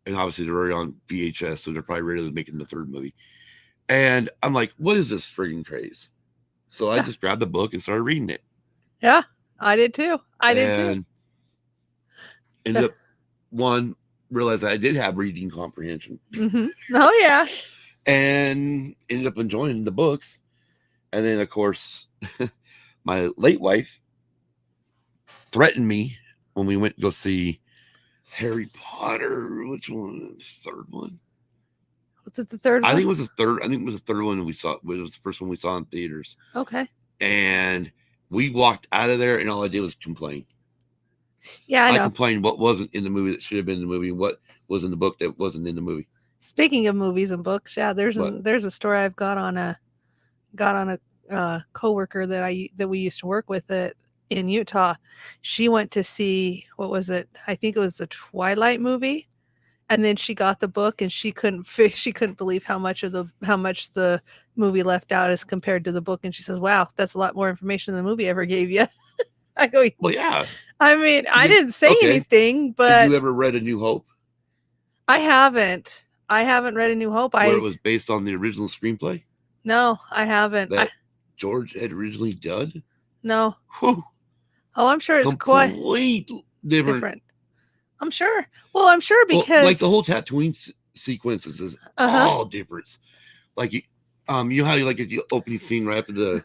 and obviously they're already on VHS, so they're probably ready to making the 3rd movie. And I'm like, what is this friggin' craze? So I just grabbed the book and started reading it. Yeah, I did too. I did too. And ended up realized I did have reading comprehension, Mm-hmm. Oh yeah. and ended up enjoying the books. And then of course my late wife threatened me when we went to go see Harry Potter. Which one? The 3rd one? Was it the 3rd one? I think it was the 3rd. I think it was the 3rd one we saw. It was the first one we saw in theaters. Okay. And we walked out of there, and all I did was complain. Yeah, I know. complained what wasn't in the movie that should have been in the movie, and what was in the book that wasn't in the movie. Speaking of movies and books, yeah, there's What? there's a story I've got on a coworker that we used to work with in Utah. She went to see, what was it? I think it was the Twilight movie, and then she got the book and she couldn't believe how much the movie left out as compared to the book, and she says, "Wow, that's a lot more information than the movie ever gave you." I go, Well, yeah. I mean, I didn't say okay. anything, but Have you ever read A New Hope? I haven't read A New Hope. Where it was based on the original screenplay No, I haven't. that George had originally done? No. Whew. Oh, I'm sure it's quite Completely different. I'm sure. Well, I'm sure because Well, like the whole Tatooine sequences is Uh-huh. all different. Like you know how you like the opening scene right after the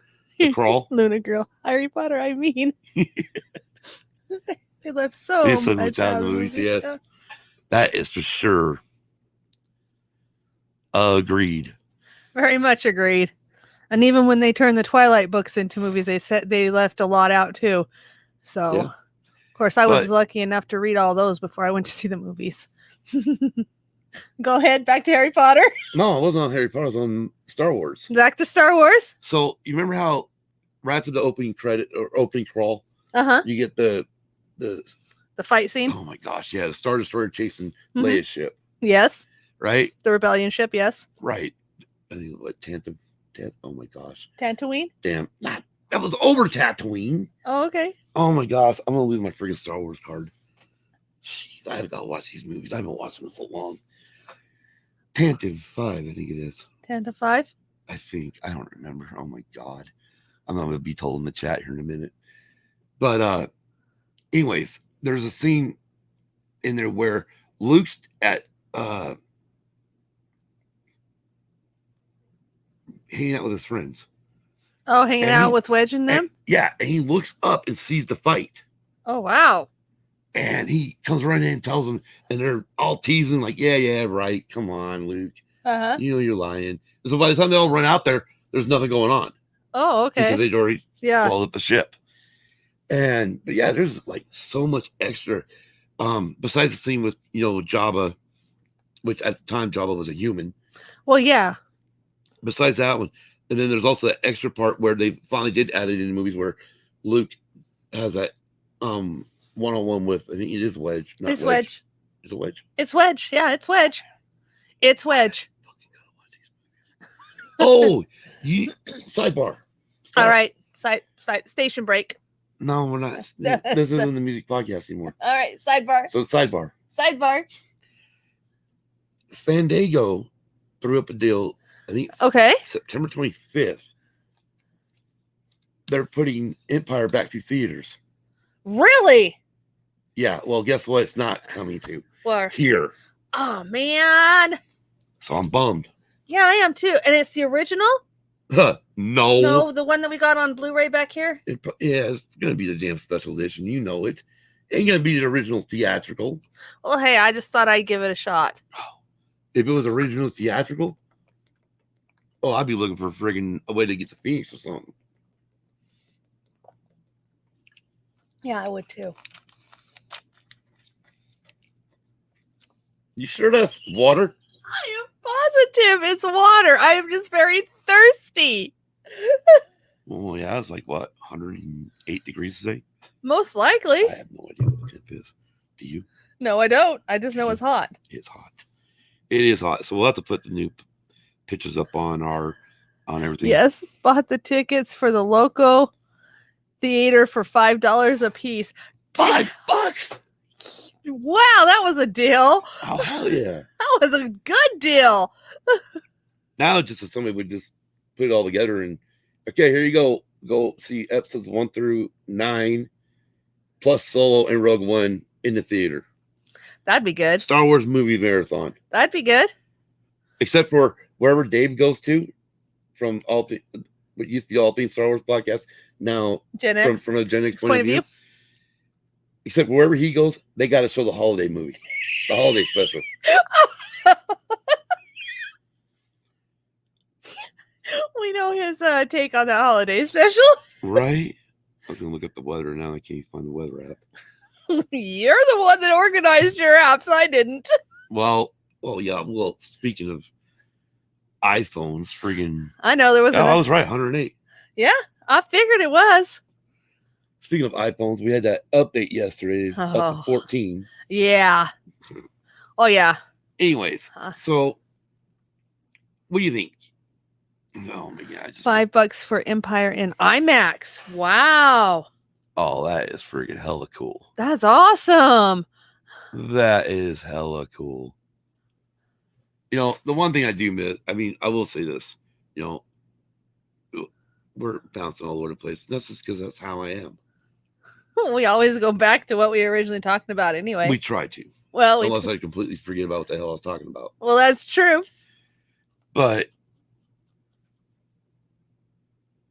crawl? Luna Girl, Harry Potter. I mean, they left so It's so much much out out of of the the movies, movie. yes. Yeah. That is for sure. Agreed. Very much agreed. And even when they turned the Twilight books into movies, they said they left a lot out too. So, Yeah. of course, I was But- lucky enough to read all those before I went to see the movies. Go ahead, back to Harry Potter. No, it wasn't on Harry Potter. It was on Star Wars. Back to Star Wars. So you remember how right after the opening credit or opening crawl, Uh-huh. you get the The fight scene. oh my gosh, yeah, the Star Destroyer chasing Mhm. Leia's ship, Yes. right? The rebellion ship. Yes. Right. I think what oh my gosh. Tatooine. Damn. That was over Tatooine. Oh, okay. Oh my gosh. I'm gonna lose my freaking Star Wars card. Jeez, I gotta watch these movies. I haven't watched them in so long. Tantive 5, I think it is. 10 to 5. I think. I don't remember. Oh my god. I'm not gonna be told in the chat here in a minute. But anyways, there's a scene in there where Luke's at hanging out with his friends. Oh, hanging And out he- with Wedge and them. And he looks up and sees the fight. Oh, wow. And he comes right in and tells them, and they're all teasing, like, yeah, right. Come on, Luke. Uh-huh. You know you're lying. So by the time they all run out there, there's nothing going on. Oh, okay. Because they'd already Yeah. swallowed up the ship. But yeah, there's like so much extra. Besides the scene with, Jabba, which at the time Jabba was a human. Well, yeah. Besides that one, and then there's also that extra part where they finally did add it in the movies where Luke has that one-on-one with, I think it is Wedge. Not It's Wedge. Is it Wedge? It's Wedge. Yeah, it's Wedge. It's Wedge. Oh, sidebar. Stop. All right. Side station break. No, we're not. This isn't the music podcast anymore. All right. Sidebar. So sidebar. Sidebar. Fandango threw up a deal. I think it's Okay. September 25th. They're putting Empire back to theaters. Really? Yeah. Well, guess what? It's not coming to Or here. oh man. So I'm bummed. Yeah, I am too. And it's the original? No. No, the one that we got on Blu-ray back here. Yeah, it's gonna be the damn special edition. You know it. Ain't gonna be the original theatrical. Well, hey, I just thought I'd give it a shot. If it was original theatrical, oh, I'd be looking for friggin' a way to get to Phoenix or something. Yeah, I would too. You sure that's water? I am positive it's water. I am just very thirsty. Oh yeah, it's like what, 108 degrees today? Most likely. I have no idea what the temp is. Do you? No, I don't. I just know it's hot. It's hot. It is hot. So we'll have to put the new pictures up on everything. Yes, bought the tickets for the local theater for $5 a piece. $5. Wow, that was a deal. Oh hell yeah! That was a good deal. Now, just if somebody would just put it all together and okay, here you go. Go see episodes 1 through 9, plus Solo and Rogue One in the theater. That'd be good. Star Wars movie marathon. That'd be good. Except for wherever Dave goes to, from what used to be All Things Star Wars podcast, now Gen X. from a Gen X point of view. Except wherever he goes, they got to show the holiday movie, the holiday special. We know his take on that holiday special. Right? I was gonna look up the weather now. I can't find the weather app. You're the one that organized your apps. I didn't. Well, yeah. Well, speaking of iPhones, friggin' I know there was. I was right, 108. Yeah, I figured it was. Speaking of iPhones, we had that update yesterday, up Oh. to 14. Yeah. Oh yeah. Anyways, so what do you think? Oh my god! $5 for Empire in IMAX. Wow. Oh, that is freaking hella cool. That's awesome. That is hella cool. You know, the one thing I do miss, I mean, I will say this, you know, we're bouncing all over the place. That's just because that's how I am. We always go back to what we were originally talking about anyway. We try to. Well, unless I completely forget about what the hell I was talking about. Well, that's true. But,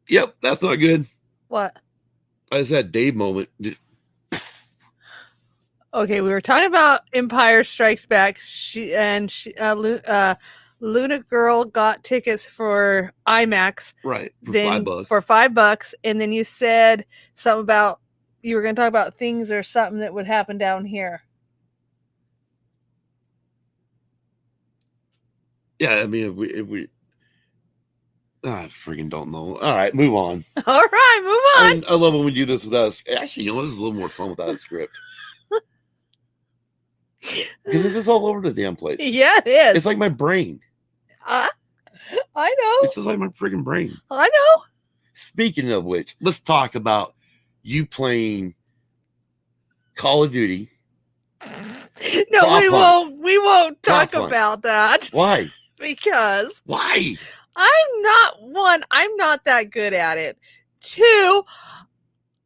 yep, that's not good. What? I just had Dave moment. Okay, we were talking about Empire Strikes Back. Luna Girl got tickets for IMAX. Right. For then $5. For $5. And then you said something about you were going to talk about things or something that would happen down here. Yeah, I mean, if we I freaking don't know. All right, move on. All right, move on. I love when we do this without a actually, you know, this is a little more fun without a script. Because this is all over the damn place. Yeah, it is. It's like my brain. I know. It's just like my freaking brain. I know. Speaking of which, let's talk about you playing Call of Duty. No, Top we Hunt. won't. We won't talk Top Hunt. about that Why? because Why? I'm not that good at it. 2,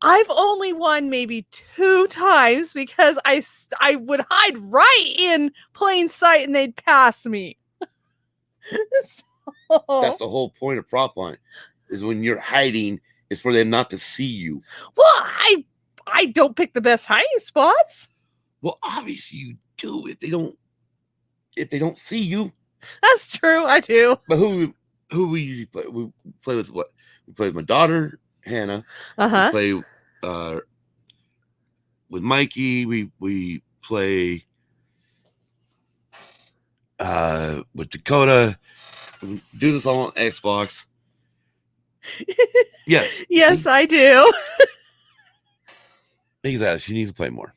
I've only won maybe 2 times because I would hide right in plain sight and they'd pass me. That's the whole point of prop hunt. Is when you're hiding, it's for them not to see you. Well, I don't pick the best hiding spots. Well, obviously you do. If they don't see you. That's true. I do. But who we usually play? We play with what? We play with my daughter, Hannah. Uh-huh. We play with Mikey. We play with Dakota. We do this all on Xbox. Yes. Yes, I do. Exactly. She needs to play more.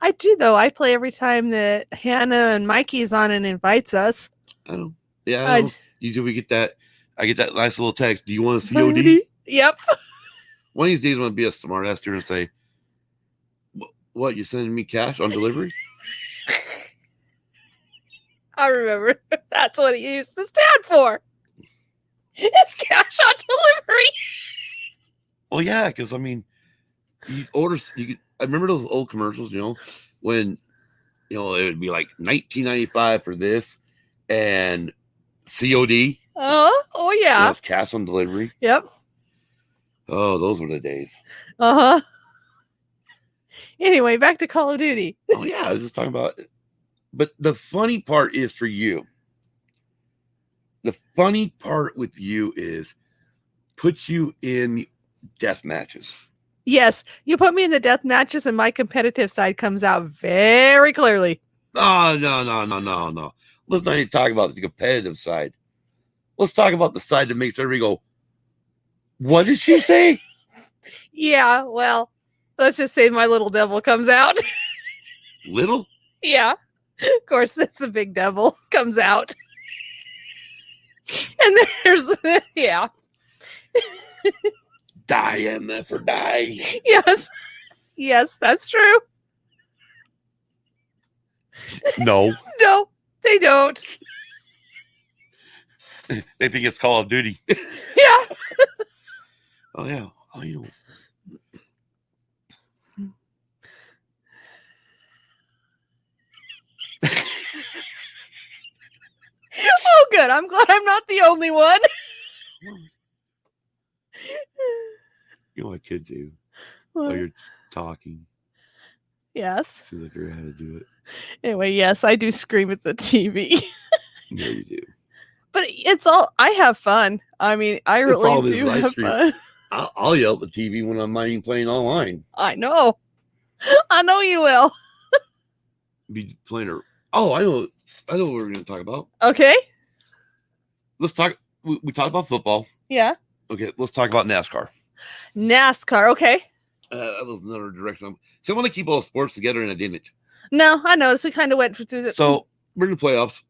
I do though. I play every time that Hannah and Mikey's on and invites us. I know. Yeah, I know. Usually we get that. I get that nice little text. Do you want a COD? Yep. One of these days I'm gonna be a smart ass here and say, "What? You're sending me cash on delivery?" I remember. That's what it used to stand for. It's cash on delivery. Well, yeah, because I mean, you order. I remember those old commercials. You know, when it would be like $19.95 for this and COD. Oh yeah. It's cash on delivery. Yep. Oh, those were the days. Uh-huh. Anyway, back to Call of Duty. Oh yeah, I was just talking about it. But the funny part is for you. The funny part with you is put you in death matches. Yes, you put me in the death matches, and my competitive side comes out very clearly. Oh, no. Let's not even talk about the competitive side. Let's talk about the side that makes everybody go, what did she say? Yeah, well, let's just say my little devil comes out. Little? Yeah, of course, that's the big devil comes out. And there's, yeah, Die, MF, or die. yes, that's true. No. No, they don't. They think it's Call of Duty. Yeah. Oh, yeah. Oh, you know. Oh, good. I'm glad I'm not the only one. You know what kids do while you're talking. Yes. See if I figure out how to do it. Anyway, yes, I do scream at the TV. Yeah, you do. But it's all, I have fun. I mean, I really problem is do I have scream. fun. I'll yell at the TV when I'm not even playing online. I know. I know you will. Be playing her. Oh, I know what we're going to talk about. Okay. Let's talk. We talked about football. Yeah. Okay, let's talk about NASCAR. NASCAR. Okay. That was another direction. So I want to keep all sports together, and I didn't. No, I noticed we kind of went through the. So we're in the playoffs.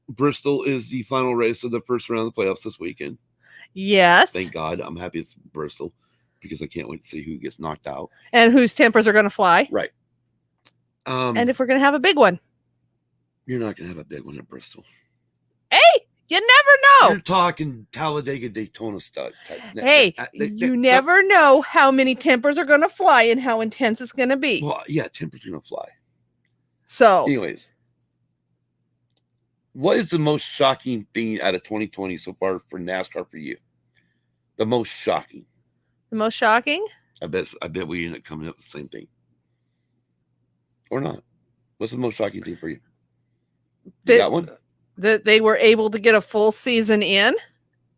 Bristol is the final race of the first round of the playoffs this weekend. Yes. Thank God. I'm happy it's Bristol because I can't wait to see who gets knocked out. And whose tempers are going to fly. Right. And if we're going to have a big one. You're not going to have a big one at Bristol. Hey, you never know. You're talking Talladega, Daytona stuff. Hey, you never know how many tempers are going to fly and how intense it's going to be. Well, yeah, tempers are going to fly. So, anyways, what is the most shocking thing out of 2020 so far for NASCAR for you? The most shocking. The most shocking? I bet we end up coming up with the same thing. Or not. What's the most shocking thing for you? You got one? That they were able to get a full season in?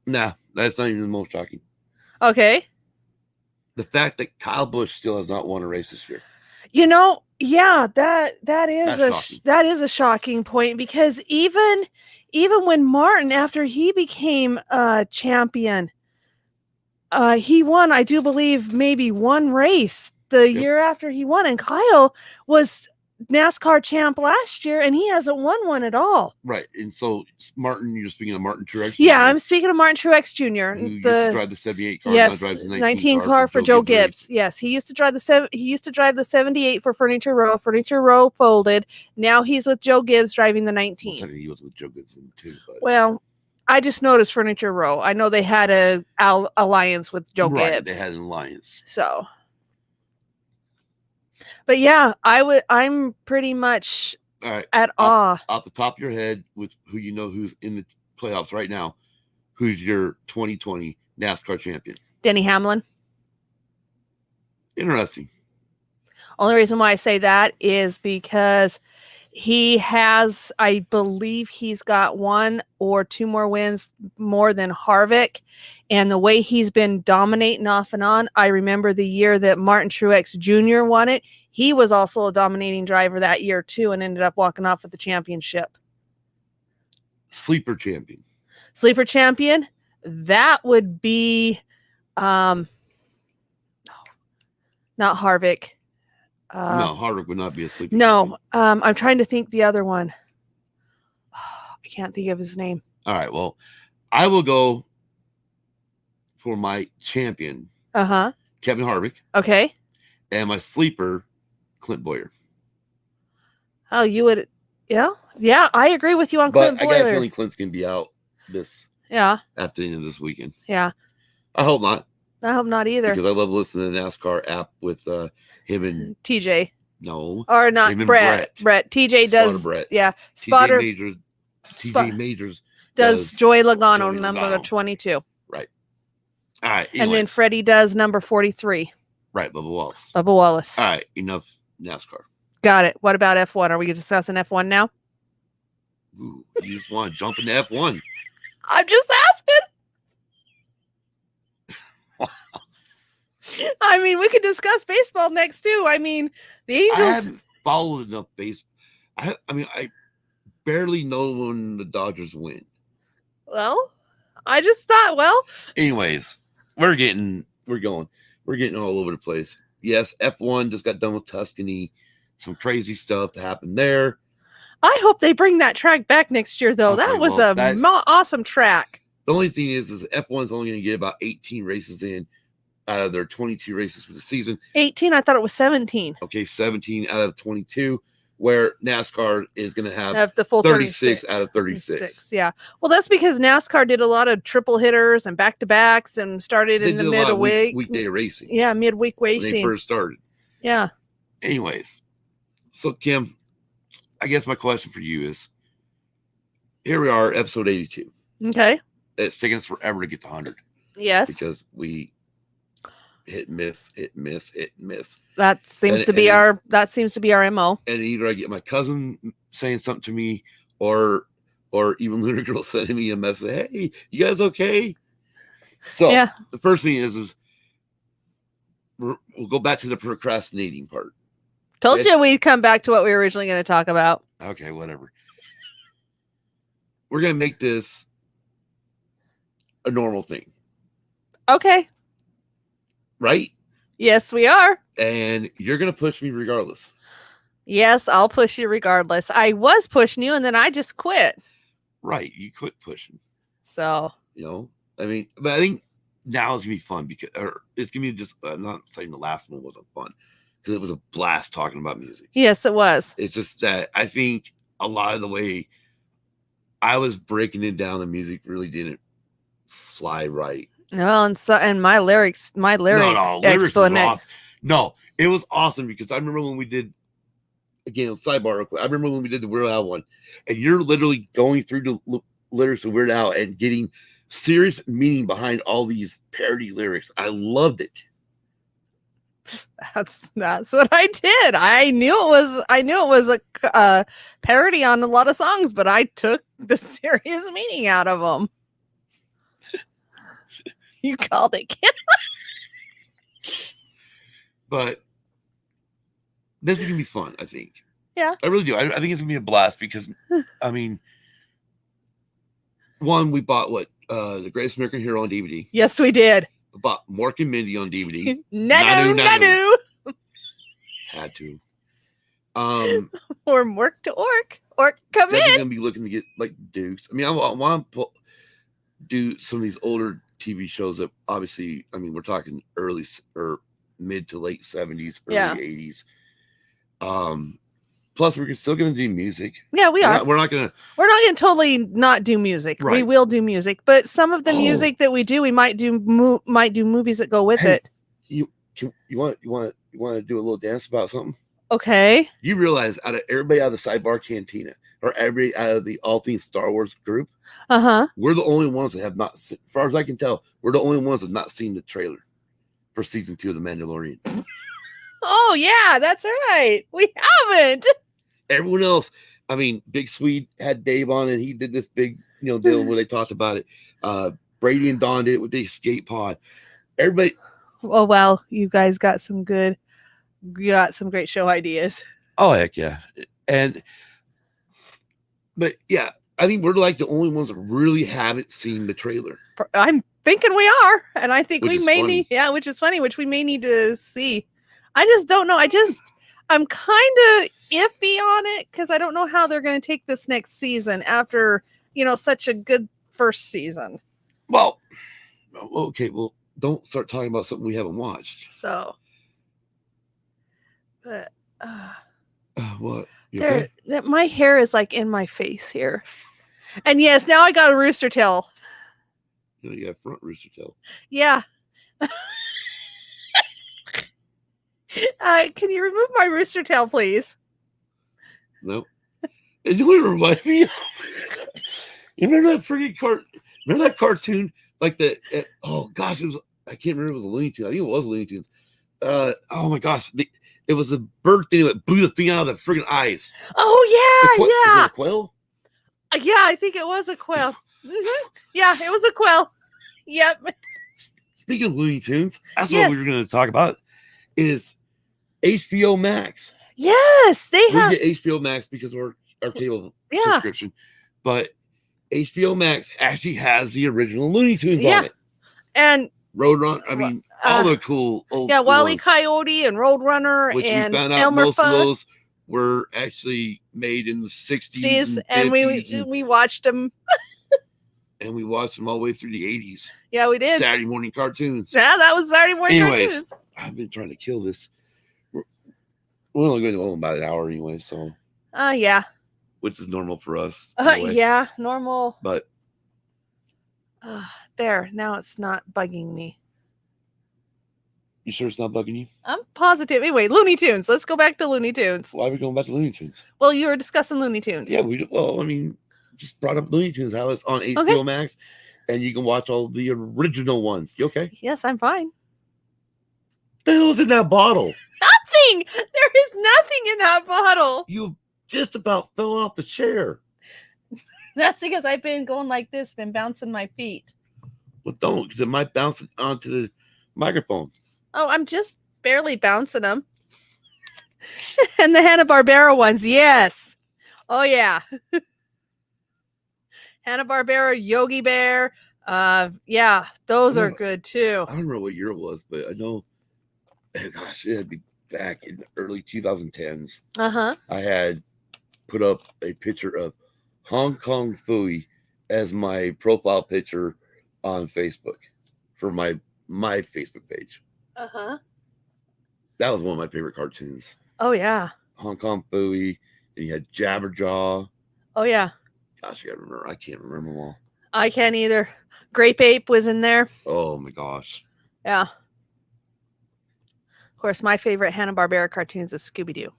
Nah, that's not even the most shocking. Okay. The fact that Kyle Busch still has not won a race this year. You know, yeah, that is a shocking point, because even when Martin, after he became champion, he won, I do believe, maybe one race the year after he won, and Kyle was NASCAR champ last year, and he hasn't won one at all. Right, and so Martin, you're speaking of Martin Truex. Yeah, I'm speaking of Martin Truex Jr. Who used to drive the 78 car. Yes, now drives the 19 car for Joe Gibbs. Yes, he used to drive the 78 for Furniture Row. Furniture Row folded. Now he's with Joe Gibbs driving the 19. He was with Joe Gibbs too. But. Well, I just noticed Furniture Row. I know they had a alliance with Joe Gibbs. They had an alliance. So. But yeah, I'm pretty much at awe. Off the top of your head, with who you know who's in the playoffs right now, who's your 2020 NASCAR champion? Denny Hamlin. Interesting. Only reason why I say that is because he has, I believe he's got 1 or 2 more wins more than Harvick. And the way he's been dominating off and on, I remember the year that Martin Truex Jr. won it. He was also a dominating driver that year too, and ended up walking off with the championship. Sleeper champion. Sleeper champion? That would be not Harvick. No, Harvick would not be a sleeper. No, I'm trying to think the other one. I can't think of his name. All right, well, I will go for my champion, Kevin Harvick. Okay. And my sleeper, Clint Bowyer. Oh, you would, yeah, I agree with you on But Clint Bowyer. I got a feeling Clint's gonna be out after the end of this weekend. Yeah. I hope not. I hope not either. Because I love listening to the NASCAR app with him and TJ. No. Or not Brett. TJ does. Brett. Yeah. Spotter. TJ Majors does Joey Logano, number 22. Right. All right. Anyways. And then Freddie does number 43. Right, Bubba Wallace. Bubba Wallace. All right, enough NASCAR. Got it. What about F1? Are we discussing F1 now? Ooh, you just want to jump into F1. I'm just asking. I mean, we could discuss baseball next too. I mean, the Angels. I haven't followed enough baseball. I barely know when the Dodgers win. Well, I just thought, well. Anyways, we're going all over the place. Yes, F1 just got done with Tuscany. Some crazy stuff to happen there. I hope they bring that track back next year, though. Okay, that was well, awesome track. The only thing is F1's only going to get about 18 races in out of their 22 races for the season. 18? I thought it was 17. Okay, 17 out of 22, where NASCAR is going to have the full 36 out of 36. Yeah. Well, that's because NASCAR did a lot of triple hitters and back-to-backs and started in the midweek. Weekday racing. Yeah, midweek racing. When they first started. Yeah. Anyways, so Kim, I guess my question for you is, here we are, episode 82. Okay. It's taken us forever to get to 100. Yes. Because we hit and miss. That seems to be our MO. And either I get my cousin saying something to me, or even Lunar Girl sending me a message, hey, you guys okay? So yeah. The first thing is we'll go back to the procrastinating part. Told you we'd come back to what we were originally going to talk about. Okay, whatever. We're going to make this a normal thing. Okay. Right? Yes, we are. And you're going to push me regardless. Yes, I'll push you regardless. I was pushing you and then I just quit. Right. You quit pushing. So. I mean, but I think now it's going to be fun because it's going to be just, I'm not saying the last one wasn't fun because it was a blast talking about music. Yes, it was. It's just that I think a lot of the way I was breaking it down, the music really didn't fly right. Well, and my lyrics explanation. No, it was awesome because I remember when we did, again, sidebar real quick. I remember when we did the Weird Al one, and you're literally going through the lyrics of Weird Al and getting serious meaning behind all these parody lyrics. I loved it. That's what I did. I knew it was a parody on a lot of songs, but I took the serious meaning out of them. You called it, Kim. But this is gonna be fun, I think. Yeah, I really do. I think it's gonna be a blast because, I mean, one, we bought the Greatest American Hero on DVD. Yes, we did. We bought Mork and Mindy on DVD. Nanu. Had to. Or Mork to Orc. Orc, come in. Gonna be looking to get like Dukes. I mean, I want to do some of these older TV shows that obviously, I mean, we're talking early or mid to late 70s, early 80s. Plus, we're still going to do music. Yeah, we are. We're not going to totally not do music. Right. We will do music, but some of the music that we do, we might do movies that go with it. You want to do a little dance about something? Okay. You realize out of everybody out of the Sidebar Cantina or everybody out of the All Things Star Wars group, we're the only ones that have not, as far as I can tell, we're the only ones that have not seen the trailer for season 2 of The Mandalorian. Oh yeah, that's right. We haven't. Everyone else, I mean, Big Swede had Dave on and he did this big, deal where they talked about it. Brady and Don did it with the escape pod. Everybody. Oh well, you guys got some great show ideas. Oh heck yeah. But yeah, I think we're like the only ones that really haven't seen the trailer. I'm thinking we are, and I think we may need, which is funny, which we may need to see. I just don't know. I'm kind of iffy on it because I don't know how they're going to take this next season after, such a good first season. Well, okay. Well, don't start talking about something we haven't watched. So, but what? Okay? My hair is like in my face here, and yes, now I got a rooster tail. You got front rooster tail. Yeah. Can you remove my rooster tail, please? No. And you remind me of, you remember that freaking remember that cartoon? Like oh gosh, I can't remember if it was a Looney Tunes. I think it was Looney Tunes. Oh my gosh, it was a bird thing that blew the thing out of the friggin' eyes. Oh Was yeah, it a quail? yeah. I think it was a quail. Yeah, it was a quail. Yep. Speaking of Looney Tunes, that's what Yes. we were going to talk about. Is HBO Max? Yes, they We have. get HBO Max because of our cable Yeah. subscription, but HBO Max actually has the original Looney Tunes Yeah. on it. And Roadrunner, I mean, all the cool old school Wile E. ones, Coyote and Roadrunner, which and we found out Elmer most Fudd. of those were actually made in the 60s And and 50s, we watched them. and we watched them all the way through the 80s. Yeah, we did. Saturday morning cartoons. Yeah, that was Saturday morning Anyways, cartoons. I've been trying to kill this. We're only going to go about an hour anyway, so Yeah. which is normal for us. Anyway. Yeah, normal. But there, now it's not bugging me. you sure it's not bugging you? I'm positive. Anyway, Looney Tunes. Let's go back to Looney Tunes. Why are we going back to Looney Tunes? Well, you were discussing Looney Tunes. Yeah, I mean, just brought up Looney Tunes, how it's on HBO Max, and you can watch all the original ones. You okay? Yes, I'm fine. The hell's in that bottle? Nothing. There is nothing in that bottle. You just about fell off the chair. That's because I've been going like this, been bouncing my feet. Well, don't, because it might bounce onto the microphone. Oh, I'm just barely bouncing them. And the Hanna-Barbera ones, yes. Oh, yeah. Hanna-Barbera, Yogi Bear. Yeah, those are good too. I don't remember what year it was, but I know, gosh, it had to be back in the early 2010s. Uh-huh. I had put up a picture of Hong Kong Phooey as my profile picture on Facebook for my Facebook page. Uh-huh. That was one of my favorite cartoons. Oh, yeah. Hong Kong Phooey, and you had Jabberjaw. Oh, yeah. Gosh, I can't remember them all. I can't either. Grape Ape was in there. Oh my gosh. Yeah. Of course, my favorite Hanna-Barbera cartoons is Scooby-Doo.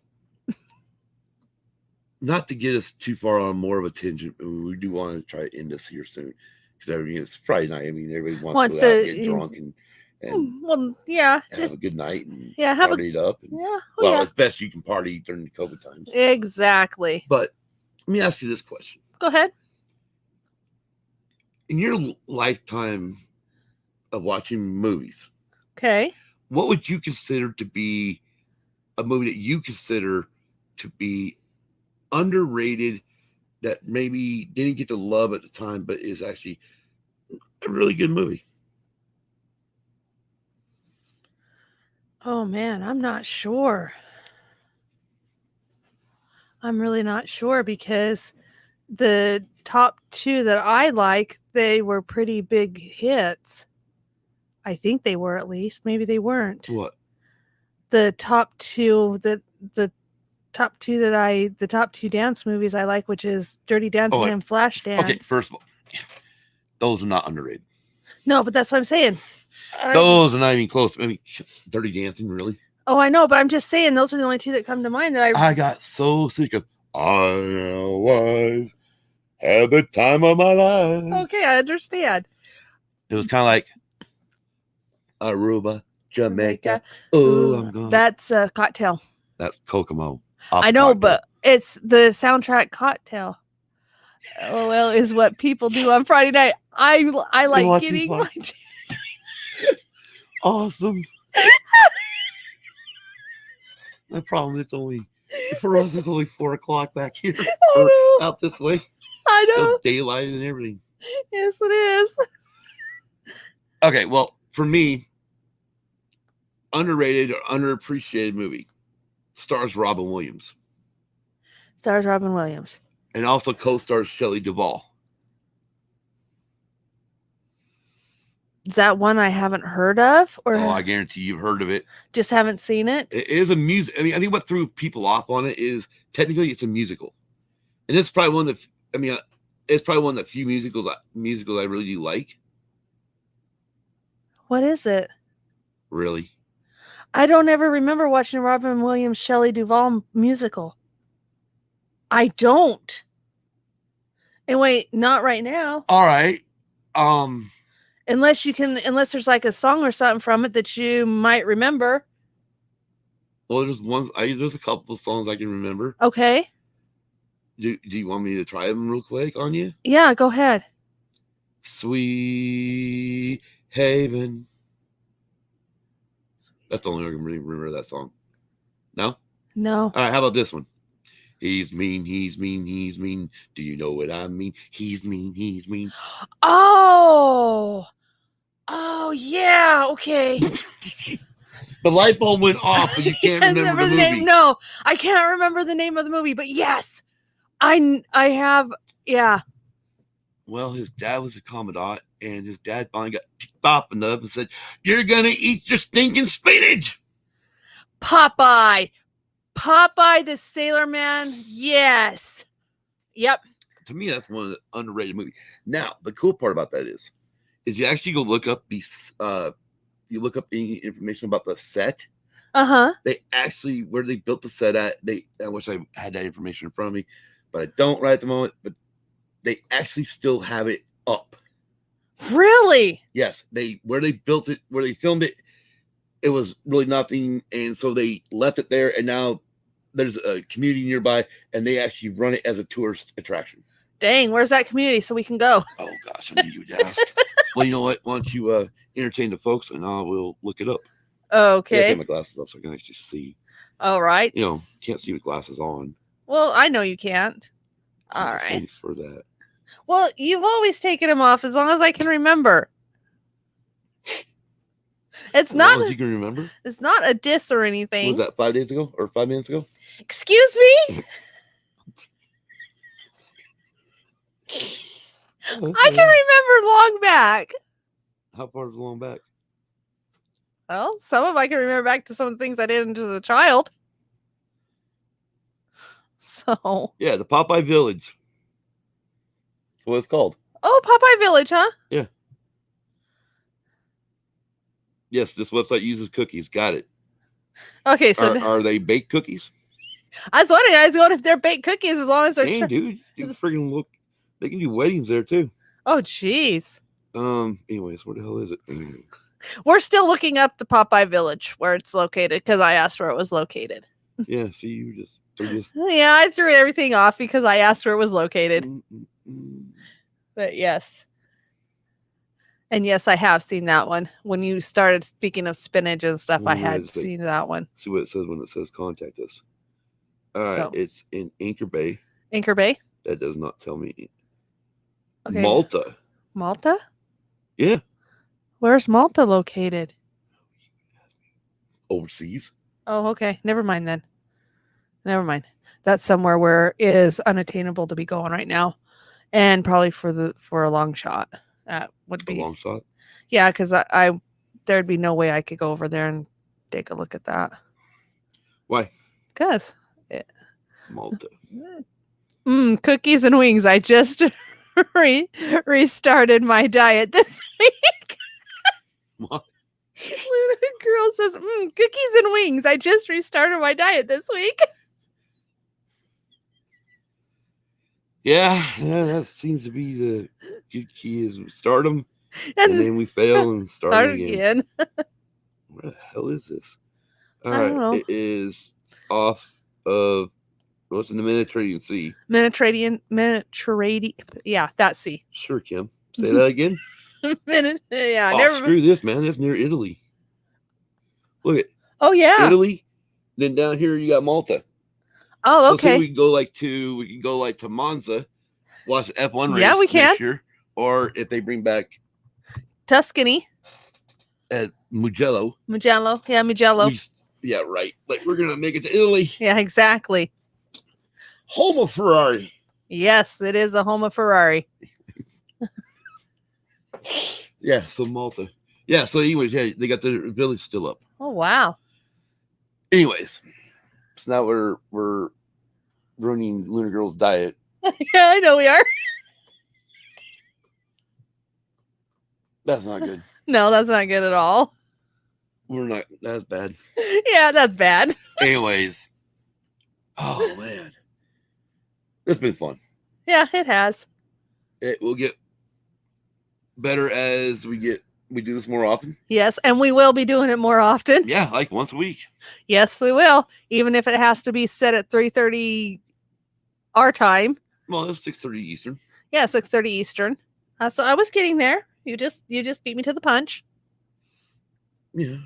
Not to get us too far on more of a tangent, we do want to try to end this here soon, because I mean it's Friday night. I mean everybody wants to go out and get drunk and well, yeah, have a good night and party it up. And, yeah, well, it's best you can party during the COVID times. Exactly. But let me ask you this question. Go ahead. In your lifetime of watching movies, okay, what would you consider to be a movie that you consider to be underrated, that maybe didn't get the love at the time, but is actually a really good movie? Oh man, I'm not sure. I'm really not sure, because the top two that I like, they were pretty big hits. I think they were, at least. Maybe they weren't. What? The top two the top two dance movies I like, which is Dirty Dancing and Flashdance. Okay, first of all, those are not underrated. No, but that's what I'm saying. Those are not even close. I mean, Dirty Dancing, really? Oh, I know, but I'm just saying those are the only two that come to mind that I got so sick of I was had the time of my life. Okay, I understand. It was kind of like Aruba, Jamaica. Oh, I'm gone. That's a Cocktail. That's Kokomo. I know, but it's the soundtrack Cocktail. LOL is what people do on Friday night. I like getting my awesome. The problem is for us it's only 4 o'clock back here. Out this way. I know. Still daylight and everything. Yes, it is. Okay, well, for me, underrated or underappreciated movie stars Robin Williams. Stars Robin Williams. And also co-stars Shelley Duvall. Is that one I haven't heard of? Or I guarantee you've heard of it. Just haven't seen it? It is a music. I mean, I think what threw people off on it is technically it's a musical. And it's probably one of the, it's probably one of the few musicals I really do like. What is it? Really? I don't ever remember watching a Robin Williams, Shelley Duvall musical. I don't. And wait, not right now. All right. Unless there's like a song or something from it that you might remember. Well, there's a couple of songs I can remember. Okay. Do you want me to try them real quick on you? Yeah, go ahead. Sweet Haven. That's the only one I can really remember that song. No? No. All right, how about this one? He's mean, he's mean, he's mean. Do you know what I mean? He's mean, he's mean. Oh. Oh, yeah. Okay. The light bulb went off, but you can't remember the movie. name. No, I can't remember the name of the movie, but yes, I have. Yeah. Well, his dad was a commandant, and his dad finally got ticked off enough and said, "You're gonna eat your stinking spinach." Popeye the Sailor Man. Yes. Yep. To me, that's one of the underrated movies. Now, the cool part about that is you actually go look up these. You look up any information about the set. They actually where they built the set at. I wish I had that information in front of me, but I don't right at the moment. But they actually still have it up. Really? Yes, where they built it, where they filmed it, it was really nothing, and so they left it there. And now there's a community nearby, and they actually run it as a tourist attraction. Dang, where's that community so we can go? Oh gosh, I knew you would ask. Well, you know what? Why don't you entertain the folks, and I will look it up. I gotta Okay. take my glasses off so I can actually see. All right. You know, can't see with glasses on. Well, I know you can't. Oh, All right. Thanks for that. Well, you've always taken them off as long as I can remember. It's As long not. as you can remember. It's not a diss or What anything. was that 5 days ago or 5 minutes ago? Excuse me. I can remember long back. How far is long back? Well, some of I can remember back to some of the things I did as a child. So. Yeah, the Popeye Village. That's what it's called. Oh, Popeye Village, huh? Yeah. Yes, this website uses cookies. Got it. Okay, so Are they baked cookies? I was wondering if they're baked cookies as long as they're. Dang, dude, you can freaking look. They can do weddings there too. Oh, jeez. Anyways, where the hell is it? We're still looking up the Popeye Village where it's located because I asked where it was located. Yeah, see, they're just. Yeah, I threw everything off because I asked where it was located. But yes. And yes, I have seen that one. When you started speaking of spinach and stuff, I had seen that one. See what it says when it says contact us. All right, it's in Anchor Bay. Anchor Bay? That does not tell me. Okay. Malta. Malta? Yeah. Where's Malta located? Overseas. Oh, okay. Never mind then. Never mind. That's somewhere where it is unattainable to be going right now. And probably for a long shot. That would be a long shot. Yeah, because there'd be no way I could go over there and take a look at that. Why? Because Malta. Cookies and wings. I just restarted my diet this week. What? Luna Girl says, cookies and wings. I just restarted my diet this week. Yeah, that seems to be the good key is we start them and then we fail and start again. Where the hell is this? All right, it is off of what's in the Mediterranean Sea. Mediterranean. Yeah, that sea. Sure, Kim. Say that again. Screw this, man. That's near Italy. Look at. Oh yeah. Italy. Then down here you got Malta. Oh, okay. So we can go like to Monza, watch the F1 race. Yeah, we can. Next year, or if they bring back Tuscany at Mugello. Yeah, Mugello. Yeah, right. Like we're gonna make it to Italy. Yeah, exactly. Home of Ferrari. Yes, it is a home of Ferrari. Yeah, so Malta. Yeah, so anyways, yeah, they got the village still up. Oh wow. Anyways, so now we're ruining Lunar Girl's diet. Yeah, I know we are. That's not good. No, that's not good at all. We're not. That's bad. Yeah, that's bad. Anyways. Oh man. It's been fun. Yeah, it has. It will get better as we get we do this more often. Yes, and we will be doing it more often. Yeah, like once a week. Yes, we will. Even if it has to be set at 3:30 our time. Well, it's 6:30 Eastern. Yeah, 6:30 Eastern. So I was getting there. You just beat me to the punch. Yeah.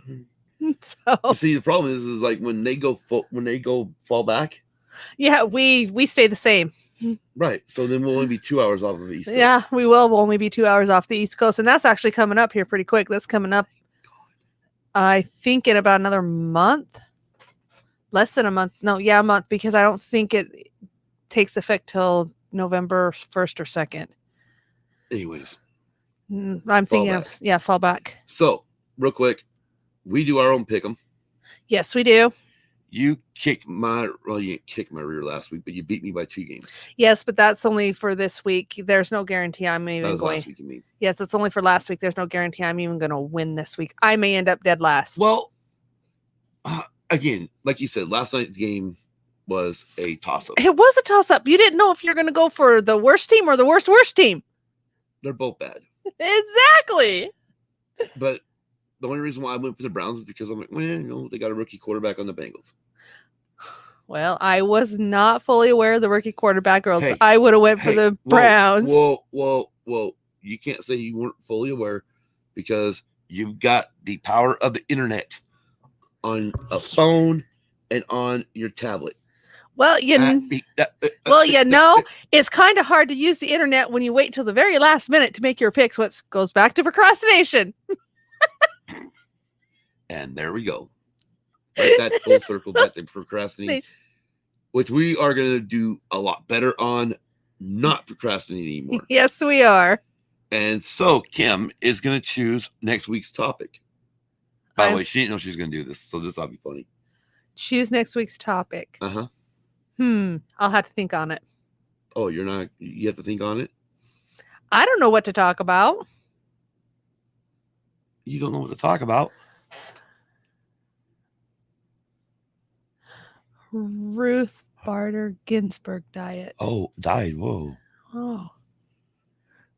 So See, the problem is like when they go fall back. yeah, we stay the same. Right. So then we'll only be 2 hours off of East Coast. Yeah, we will only be 2 hours off the East Coast, and that's actually coming up here pretty quick. That's coming up, I think, in about another month. Less than a month. No, yeah, a month, because I don't think it takes effect till November 1st or 2nd. Anyways. I'm thinking of, fall back. So, real quick, we do our own pick 'em. Yes, we do. You kicked you didn't kick my rear last week, but you beat me by 2 games. Yes, but that's only for this week. There's no guarantee I'm even That was going. last week, you mean? Yes, it's only for last week. There's no guarantee I'm even going to win this week. I may end up dead last. Well, again, like you said, last night's game was a toss-up. It was a toss-up. You didn't know if you're going to go for the worst team or the worst team. They're both bad. Exactly. But the only reason why I went for the Browns is because I'm like, well, they got a rookie quarterback on the Bengals. Well, I was not fully aware of the rookie quarterback, girls. Hey, I would have went for the Browns. Whoa. You can't say you weren't fully aware because you've got the power of the internet on a phone and on your tablet. Well, it's kind of hard to use the internet when you wait till the very last minute to make your picks, which goes back to procrastination. And there we go. Right, that full circle back to procrastinating, which we are going to do a lot better on not procrastinating anymore. Yes, we are. And so Kim is going to choose next week's topic. By the way, she didn't know she was going to do this, so this will be funny. Choose next week's topic. Uh-huh. I'll have to think on it. Oh, you have to think on it? I don't know what to talk about. You don't know what to talk about? Ruth Bader Ginsburg diet. Oh, died. Whoa. Oh.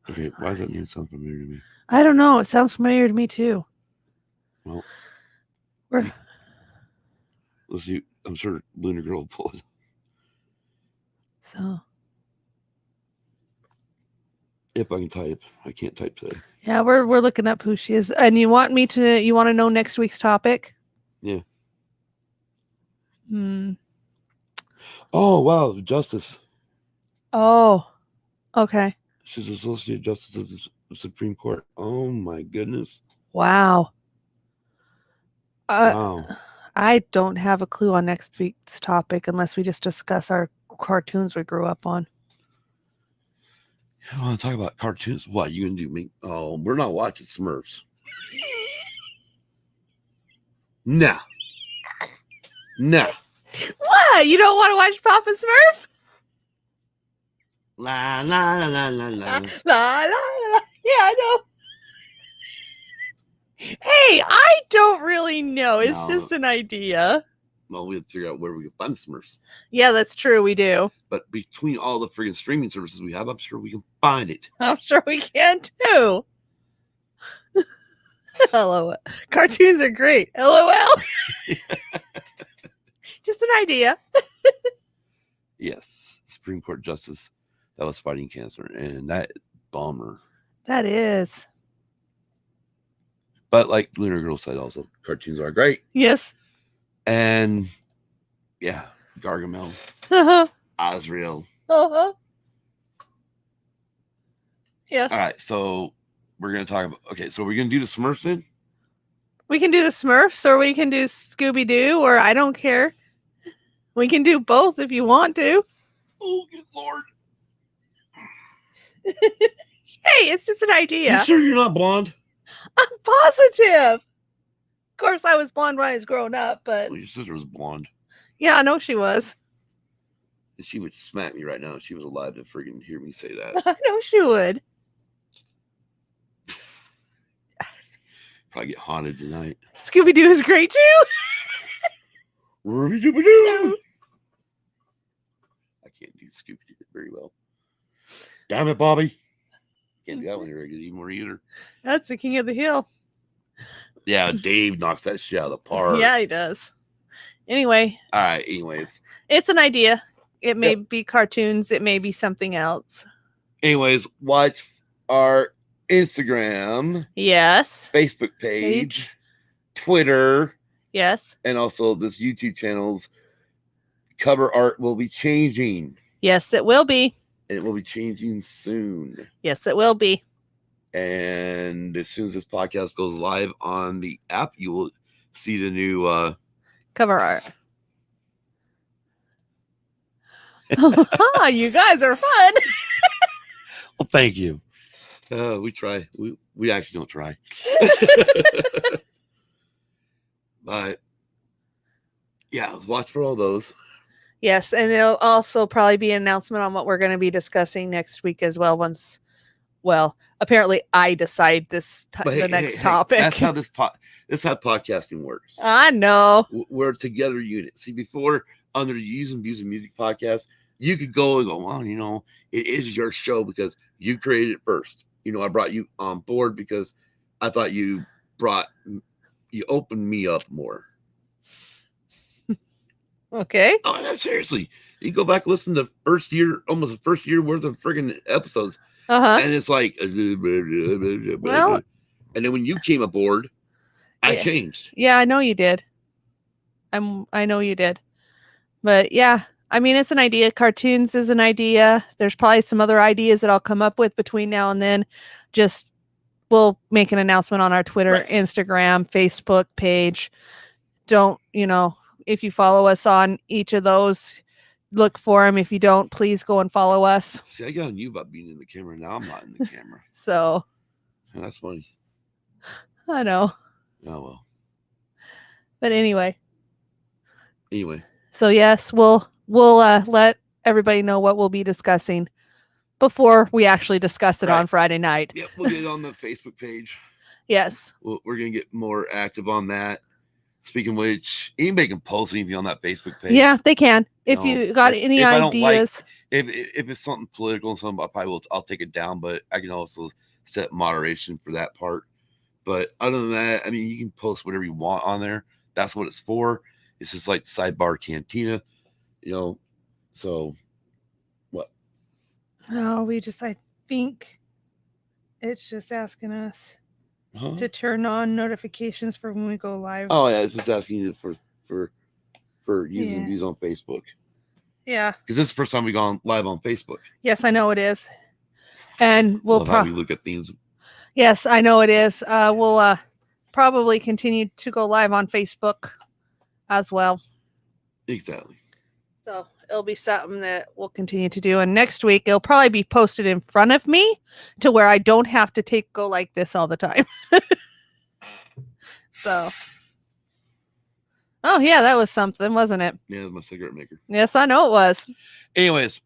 Okay, why does that mean sound familiar to me? I don't know. It sounds familiar to me too. Well, let's see. I'm sure Lunar Girl will pull it. So. If I can type, I can't type today. Yeah, we're looking up who she is, and you want to know next week's topic? Yeah. Oh wow, Justice. Oh, okay. She's Associate Justice of the Supreme Court. Oh my goodness. Wow. Wow. I don't have a clue on next week's topic unless we just discuss our cartoons we grew up on. I want to talk about cartoons. What you gonna do? We're not watching Smurfs. No. What? You don't want to watch Papa Smurf? La la la la la la. La la la. Yeah, I know. Hey, I don't really know. It's just an idea. Well, we have to figure out where we can find the Smurfs. Yeah, that's true. We do. But between all the friggin' streaming services we have, I'm sure we can find it. I'm sure we can too. LOL. Cartoons are great. LOL. Just an idea. Yes. Supreme Court Justice that was fighting cancer. And that bummer. That is. But like Lunar Girl said also, cartoons are great. Yes. And yeah, Gargamel. Uh-huh. Osriel. Uh-huh. Yes. All right, so we're going to talk about... Okay, so we're going to do the Smurfs then? We can do the Smurfs, or we can do Scooby-Doo, or I don't care. We can do both if you want to. Oh, good Lord. Hey, it's just an idea. You sure you're not blonde? I'm positive. Of course, I was blonde when I was growing up, but... Well, your sister was blonde. Yeah, I know she was. And she would smack me right now if she was alive to freaking hear me say that. I know she would. Probably get haunted tonight. Scooby-Doo is great too. Ruby-dooby-doo. I can't do Scooby-Doo very well. Damn it, Bobby. Can't do that one very good anymore either. That's the King of the Hill. Yeah, Dave knocks that shit out of the park. Yeah, he does. Anyway, All right. Anyways, it's an idea. It may Yep. be cartoons. It may be something else. watch our Instagram, Yes. Facebook page, Twitter, Yes. and also this YouTube channel's cover art will be changing. Yes, it will be. And it will be changing soon. Yes, it will be. And as soon as this podcast goes live on the app, you will see the new Cover art. You guys are fun. well, thank you. We try. We actually don't try. But yeah, watch for all those. Yes, and there'll also probably be an announcement on what we're going to be discussing next week as well. Apparently I decide the next topic. That's how that's how podcasting works. I know. We're a together unit. See, before under the Use and Views of Music podcast, you could go and go, well, it is your show because you created it first. I brought you on board because I thought you opened me up more. Okay. Oh, no, seriously. You go back and listen to almost the first year worth of friggin' episodes. And it's like, well, and then when you came aboard, I changed. Yeah, I know you did. I know you did. But yeah, I mean, it's an idea. Cartoons is an idea. There's probably some other ideas that I'll come up with between now and then. We'll make an announcement on our Twitter, Right. Instagram, Facebook page. If you follow us on each of those, look for them. If you don't, please go and follow us. See, I got on you about being in the camera. Now I'm not in the camera. So That's funny. I know. Oh, well. But anyway. So yes, we'll let everybody know what we'll be discussing before we actually discuss it on Friday night. Yep, we'll get it on the Facebook page. Yes. We're going to get more active on that. Speaking of which, anybody can post anything on that Facebook page. Yeah, they can. If you got any ideas. If it's something political and something, I'll take it down, but I can also set moderation for that part. But other than that, I mean, you can post whatever you want on there. That's what it's for. It's just like Sidebar Cantina, so what? Oh, I think it's just asking us to turn on notifications for when we go live. Oh yeah, it's just asking you for using these on Facebook. Yeah, because this is the first time we've gone live on Facebook. Yes, I know it is, and we'll probably look at things. Yes, I know it is. We'll probably continue to go live on Facebook as well. Exactly. So it'll be something that we'll continue to do. And next week, it'll probably be posted in front of me to where I don't have to go like this all the time. So. Oh, yeah, that was something, wasn't it? Yeah, it was my cigarette maker. Yes, I know it was. Anyways.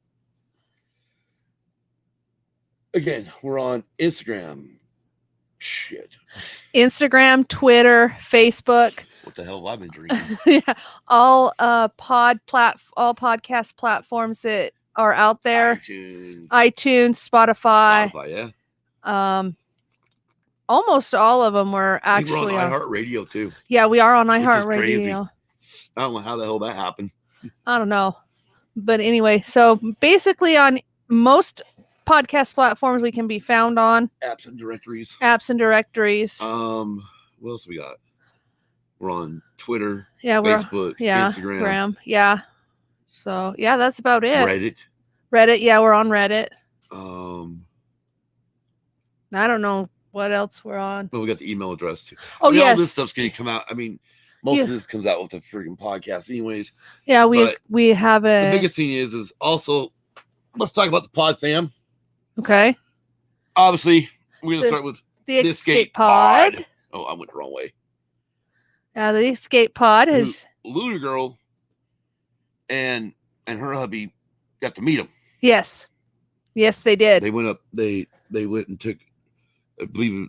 Again, we're on Instagram. Shit. Instagram, Twitter, Facebook. What the hell have I been drinking? Yeah, all podcast platforms that are out there. iTunes, Spotify. Yeah. Almost all of them were actually we're on iHeartRadio too. Yeah, we are on iHeartRadio. I don't know how the hell that happened. I don't know. But anyway, so basically on most podcast platforms we can be found on. Apps and directories. What else we got? We're on Twitter, Facebook, Instagram. Yeah. So yeah, that's about it. Reddit. Yeah, we're on Reddit. I don't know what else we're on. Well, we got the email address too. Oh, yes. All this stuff's going to come out. I mean, most of this comes out with the freaking podcast anyways. Yeah, we have the biggest thing is also, let's talk about the pod fam. Okay. Obviously, we're going to start with the Escape Pod. Oh, I went the wrong way. The Escape Pod is Luna Girl and her hubby got to meet him. Yes, they did. They went up. They went and took, I believe,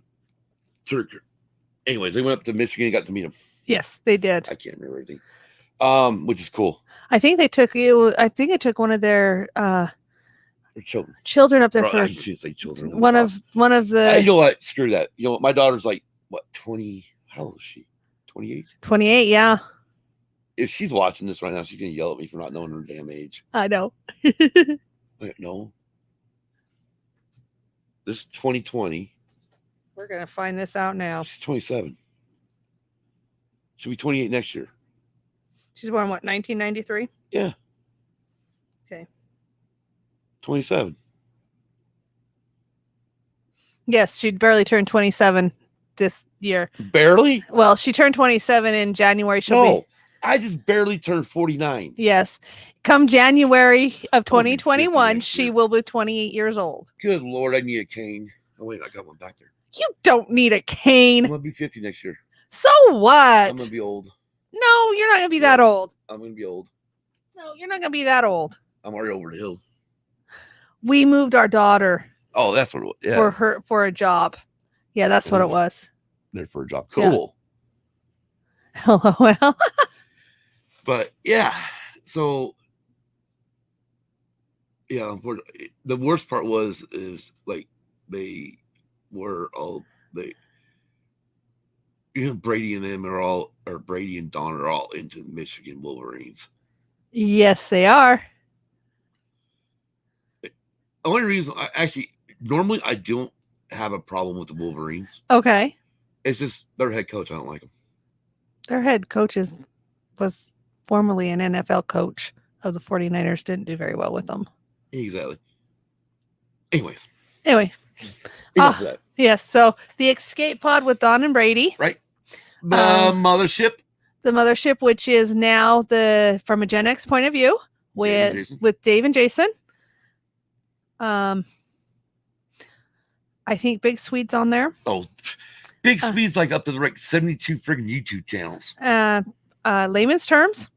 anyways, they went up to Michigan and got to meet him. Yes, they did. I can't remember everything. Which is cool. I think they took one of their children up there I shouldn't say children. One of the. You know what? Screw that. You know what? My daughter's like what 20. How old is she? 28? 28, yeah. If she's watching this right now, she's gonna yell at me for not knowing her damn age. I know. Wait, no. This is 2020. We're going to find this out now. She's 27. She'll be 28 next year. She's born, what, 1993? Yeah. Okay. 27. Yes, she'd barely turned 27 this year. Barely? Well, she turned 27 in January. She'll No. be. I just barely turned 49. Yes. Come January of I'll be 50 2021, next she year. will be 28 years old. Good Lord, I need a cane. Oh, wait, I got one back there. You don't need a I'm cane. going to be 50 next year. So what? I'm going to be old. No, you're not going to be that old. I'm going to be old. No, you're not going to be that old. I'm already over the hill. We moved our daughter Oh, that's what it was. Yeah. for a job. Yeah, that's what it was. There for a job. Yeah. Cool. LOL. But yeah, so yeah, the worst part is like they were all Brady and them or Brady and Don are all into Michigan Wolverines. Yes, they are. The only reason normally I don't have a problem with the Wolverines. Okay. It's just their head coach. I don't like him. Their head coach was formerly an NFL coach of the 49ers. Didn't do very well with them. Exactly. Anyways. Anyway. Enough of that. Yes. So the escape pod with Don and Brady. Right. The mothership. The mothership, which is now from a Gen X point of view with Dave and Jason. I think Big Swede's on there. Oh, Big Swede's like up to the 72 friggin' YouTube channels. Layman's Terms.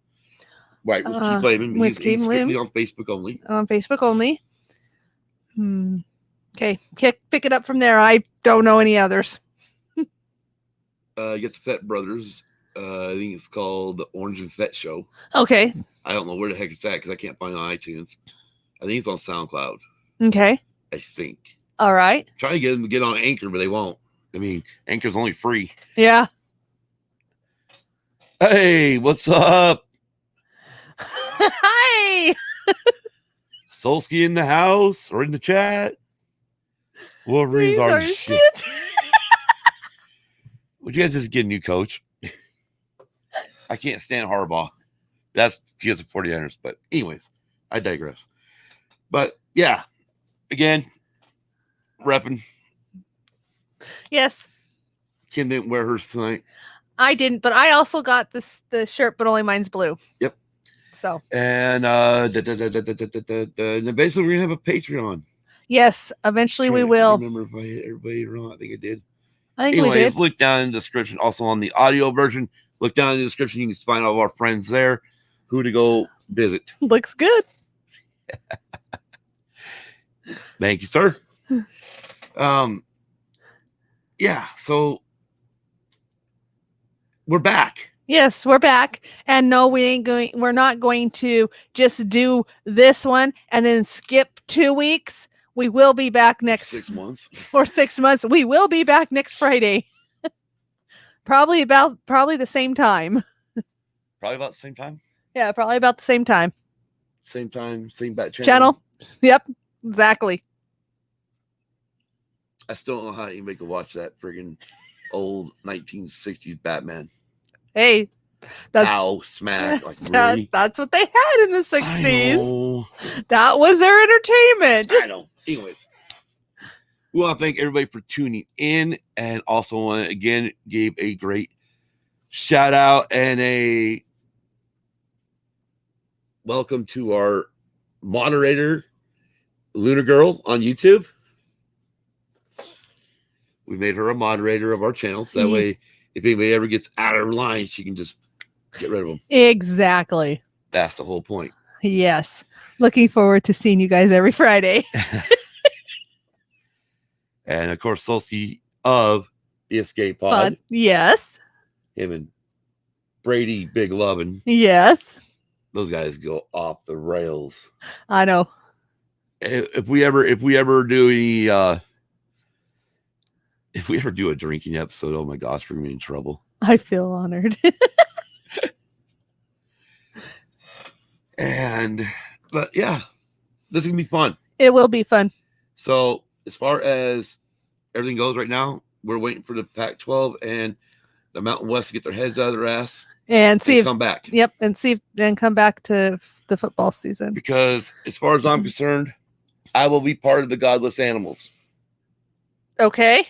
Right, with Keith Layman. He's strictly on Facebook only. On Facebook only. Okay, pick it up from there. I don't know any others. You got the Fett Brothers. I think it's called the Orange and Fett Show. Okay. I don't know where the heck it's at because I can't find it on iTunes. I think it's on SoundCloud. Okay. I think. All right. Try to get them to get on Anchor, but they won't. I mean, Anchor's only free. Yeah. Hey, what's up? Hi. Solsky in the house or in the chat? Wolverines are shit. Would you guys just get a new coach? I can't stand Harbaugh. That's because of 49ers. But anyways, I digress. But yeah, again, repping. Yes. Kim didn't wear hers tonight. I didn't, but I also got the shirt, but only mine's blue. Yep. So. And basically we're gonna have a Patreon. Yes, eventually we I will. remember if I hit everybody wrong. I think I did. I think we did. Look down in the description. Also on the audio version, look down in the description. You can find all of our friends there who to go visit. Looks good. Thank you, sir. Yeah, so we're back. Yes, we're back. And no, we're not going to just do this one and then skip 2 weeks. We will be back next 6 months. For 6 months. We will be back next Friday. Probably the same time. Probably about the same time. Yeah, probably about the same time. Same time, same bat Channel. Yep, exactly. I still don't know how anybody could watch that friggin' old 1960s Batman. Hey, that's smack. Like, really? That's what they had in the 60s. I know. That was their entertainment. I know. Anyways, we want to thank everybody for tuning in, and also want to again give a great shout out and a welcome to our moderator, Luna Girl on YouTube. We made her a moderator of our channel, so that way, if anybody ever gets out of line, she can just get rid of them. Exactly. That's the whole point. Yes. Looking forward to seeing you guys every Friday. And of course, Solsky of the Escape Pod. Yes. Him and Brady Big Lovin'. Yes. Those guys go off the rails. I know. If we ever do if we ever do a drinking episode, oh my gosh, we're gonna be in trouble. I feel honored. But yeah, this is gonna be fun. It will be fun. So as far as everything goes right now, we're waiting for the Pac-12 and the Mountain West to get their heads out of their ass And see and if come back. Yep, and see if then come back to the football season. Because as far as I'm concerned, I will be part of the godless animals. Okay.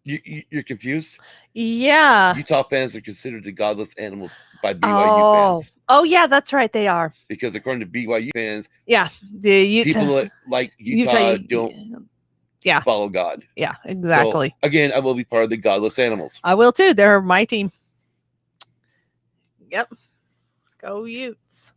You're confused? Yeah. Utah fans are considered the godless animals by BYU Oh. fans. Oh yeah, that's right. They are. Because according to BYU fans, Yeah. The Utah. people that like Utah don't Yeah. follow God. Yeah, exactly. So, again, I will be part of the godless animals. I will too. They're my team. Yep. Go Utes.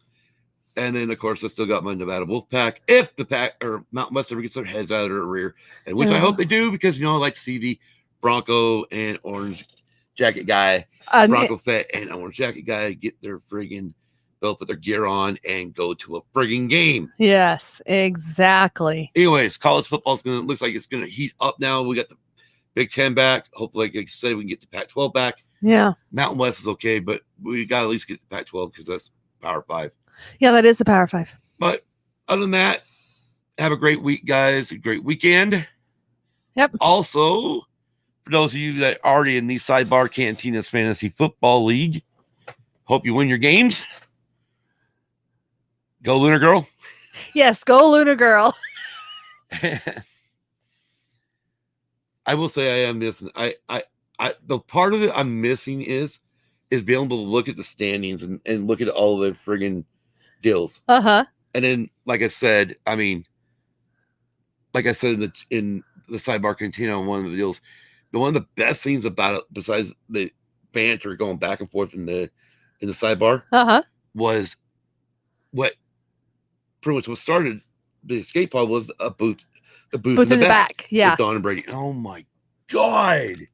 And then, of course, I still got my Nevada Wolfpack. If the Pack or Mountain West ever gets their heads out of their rear, and which I hope they do, because I like to see the Bronco and Orange Jacket guy, Bronco Fett and Orange Jacket guy get their friggin' they'll put their gear on and go to a friggin' game. Yes, exactly. Anyways, college football looks like it's gonna heat up now. We got the Big Ten back. Hopefully, like I said, we can get the Pac-12 back. Yeah. Mountain West is okay, but we got to at least get the Pac-12 because that's Power 5. Yeah, that is the Power 5. But other than that, have a great week, guys. A great weekend. Yep. Also, for those of you that are already in the Sidebar Cantina's Fantasy Football League, hope you win your games. Go Lunar Girl. Yes, go Lunar Girl. I will say I am missing. The part of it I'm missing is being able to look at the standings and look at all the friggin' deals. Uh-huh. And then, like I said in the Sidebar Cantina on one of the deals, one of the best things about it, besides the banter going back and forth in the sidebar, was what pretty much what started the escape pod was a booth. The booth in the back. Yeah. With Don and Brady. Oh my God.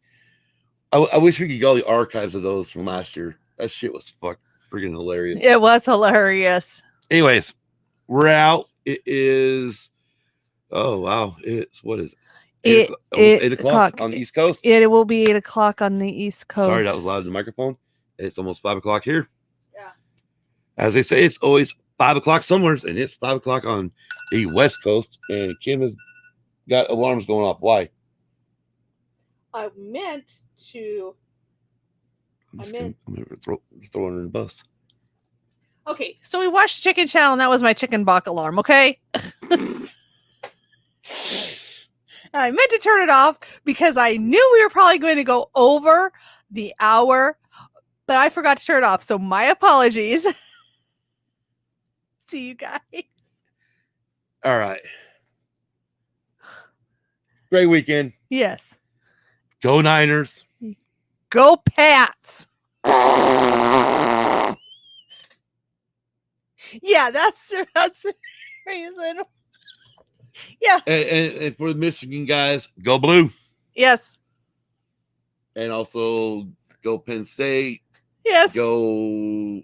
I wish we could get all the archives of those from last year. That shit was freaking hilarious. It was hilarious. Anyways, we're out. It is, oh wow. What is it? 8 o'clock on the East Coast. It will be 8 o'clock on the East Coast. Sorry, that was loud in the microphone. It's almost 5 o'clock here. Yeah. As they say, it's always 5 o'clock somewhere, and it's 5 o'clock on the West Coast. And Kim has got alarms going off. Why? I meant to. I'm going to throw her in the bus. Okay, so we watched Chicken Channel, and that was my chicken bok alarm, okay? I meant to turn it off because I knew we were probably going to go over the hour, but I forgot to turn it off, so my apologies. See you guys. All right. Great weekend. Yes. Go Niners. Go Pats. Yeah, that's the reason. Yeah. And for the Michigan guys, go Blue. Yes. And also go Penn State. Yes. Go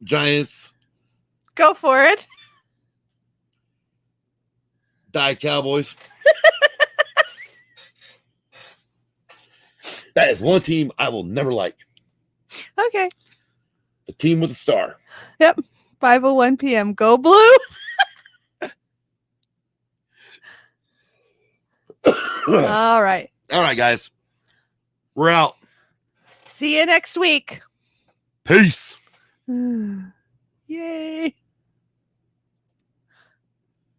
Giants. Go for it. Die Cowboys. That is one team I will never like. Okay. The team with a star. Yep. 5:01 p.m. Go Blue. All right. All right, guys. We're out. See you next week. Peace. Yay.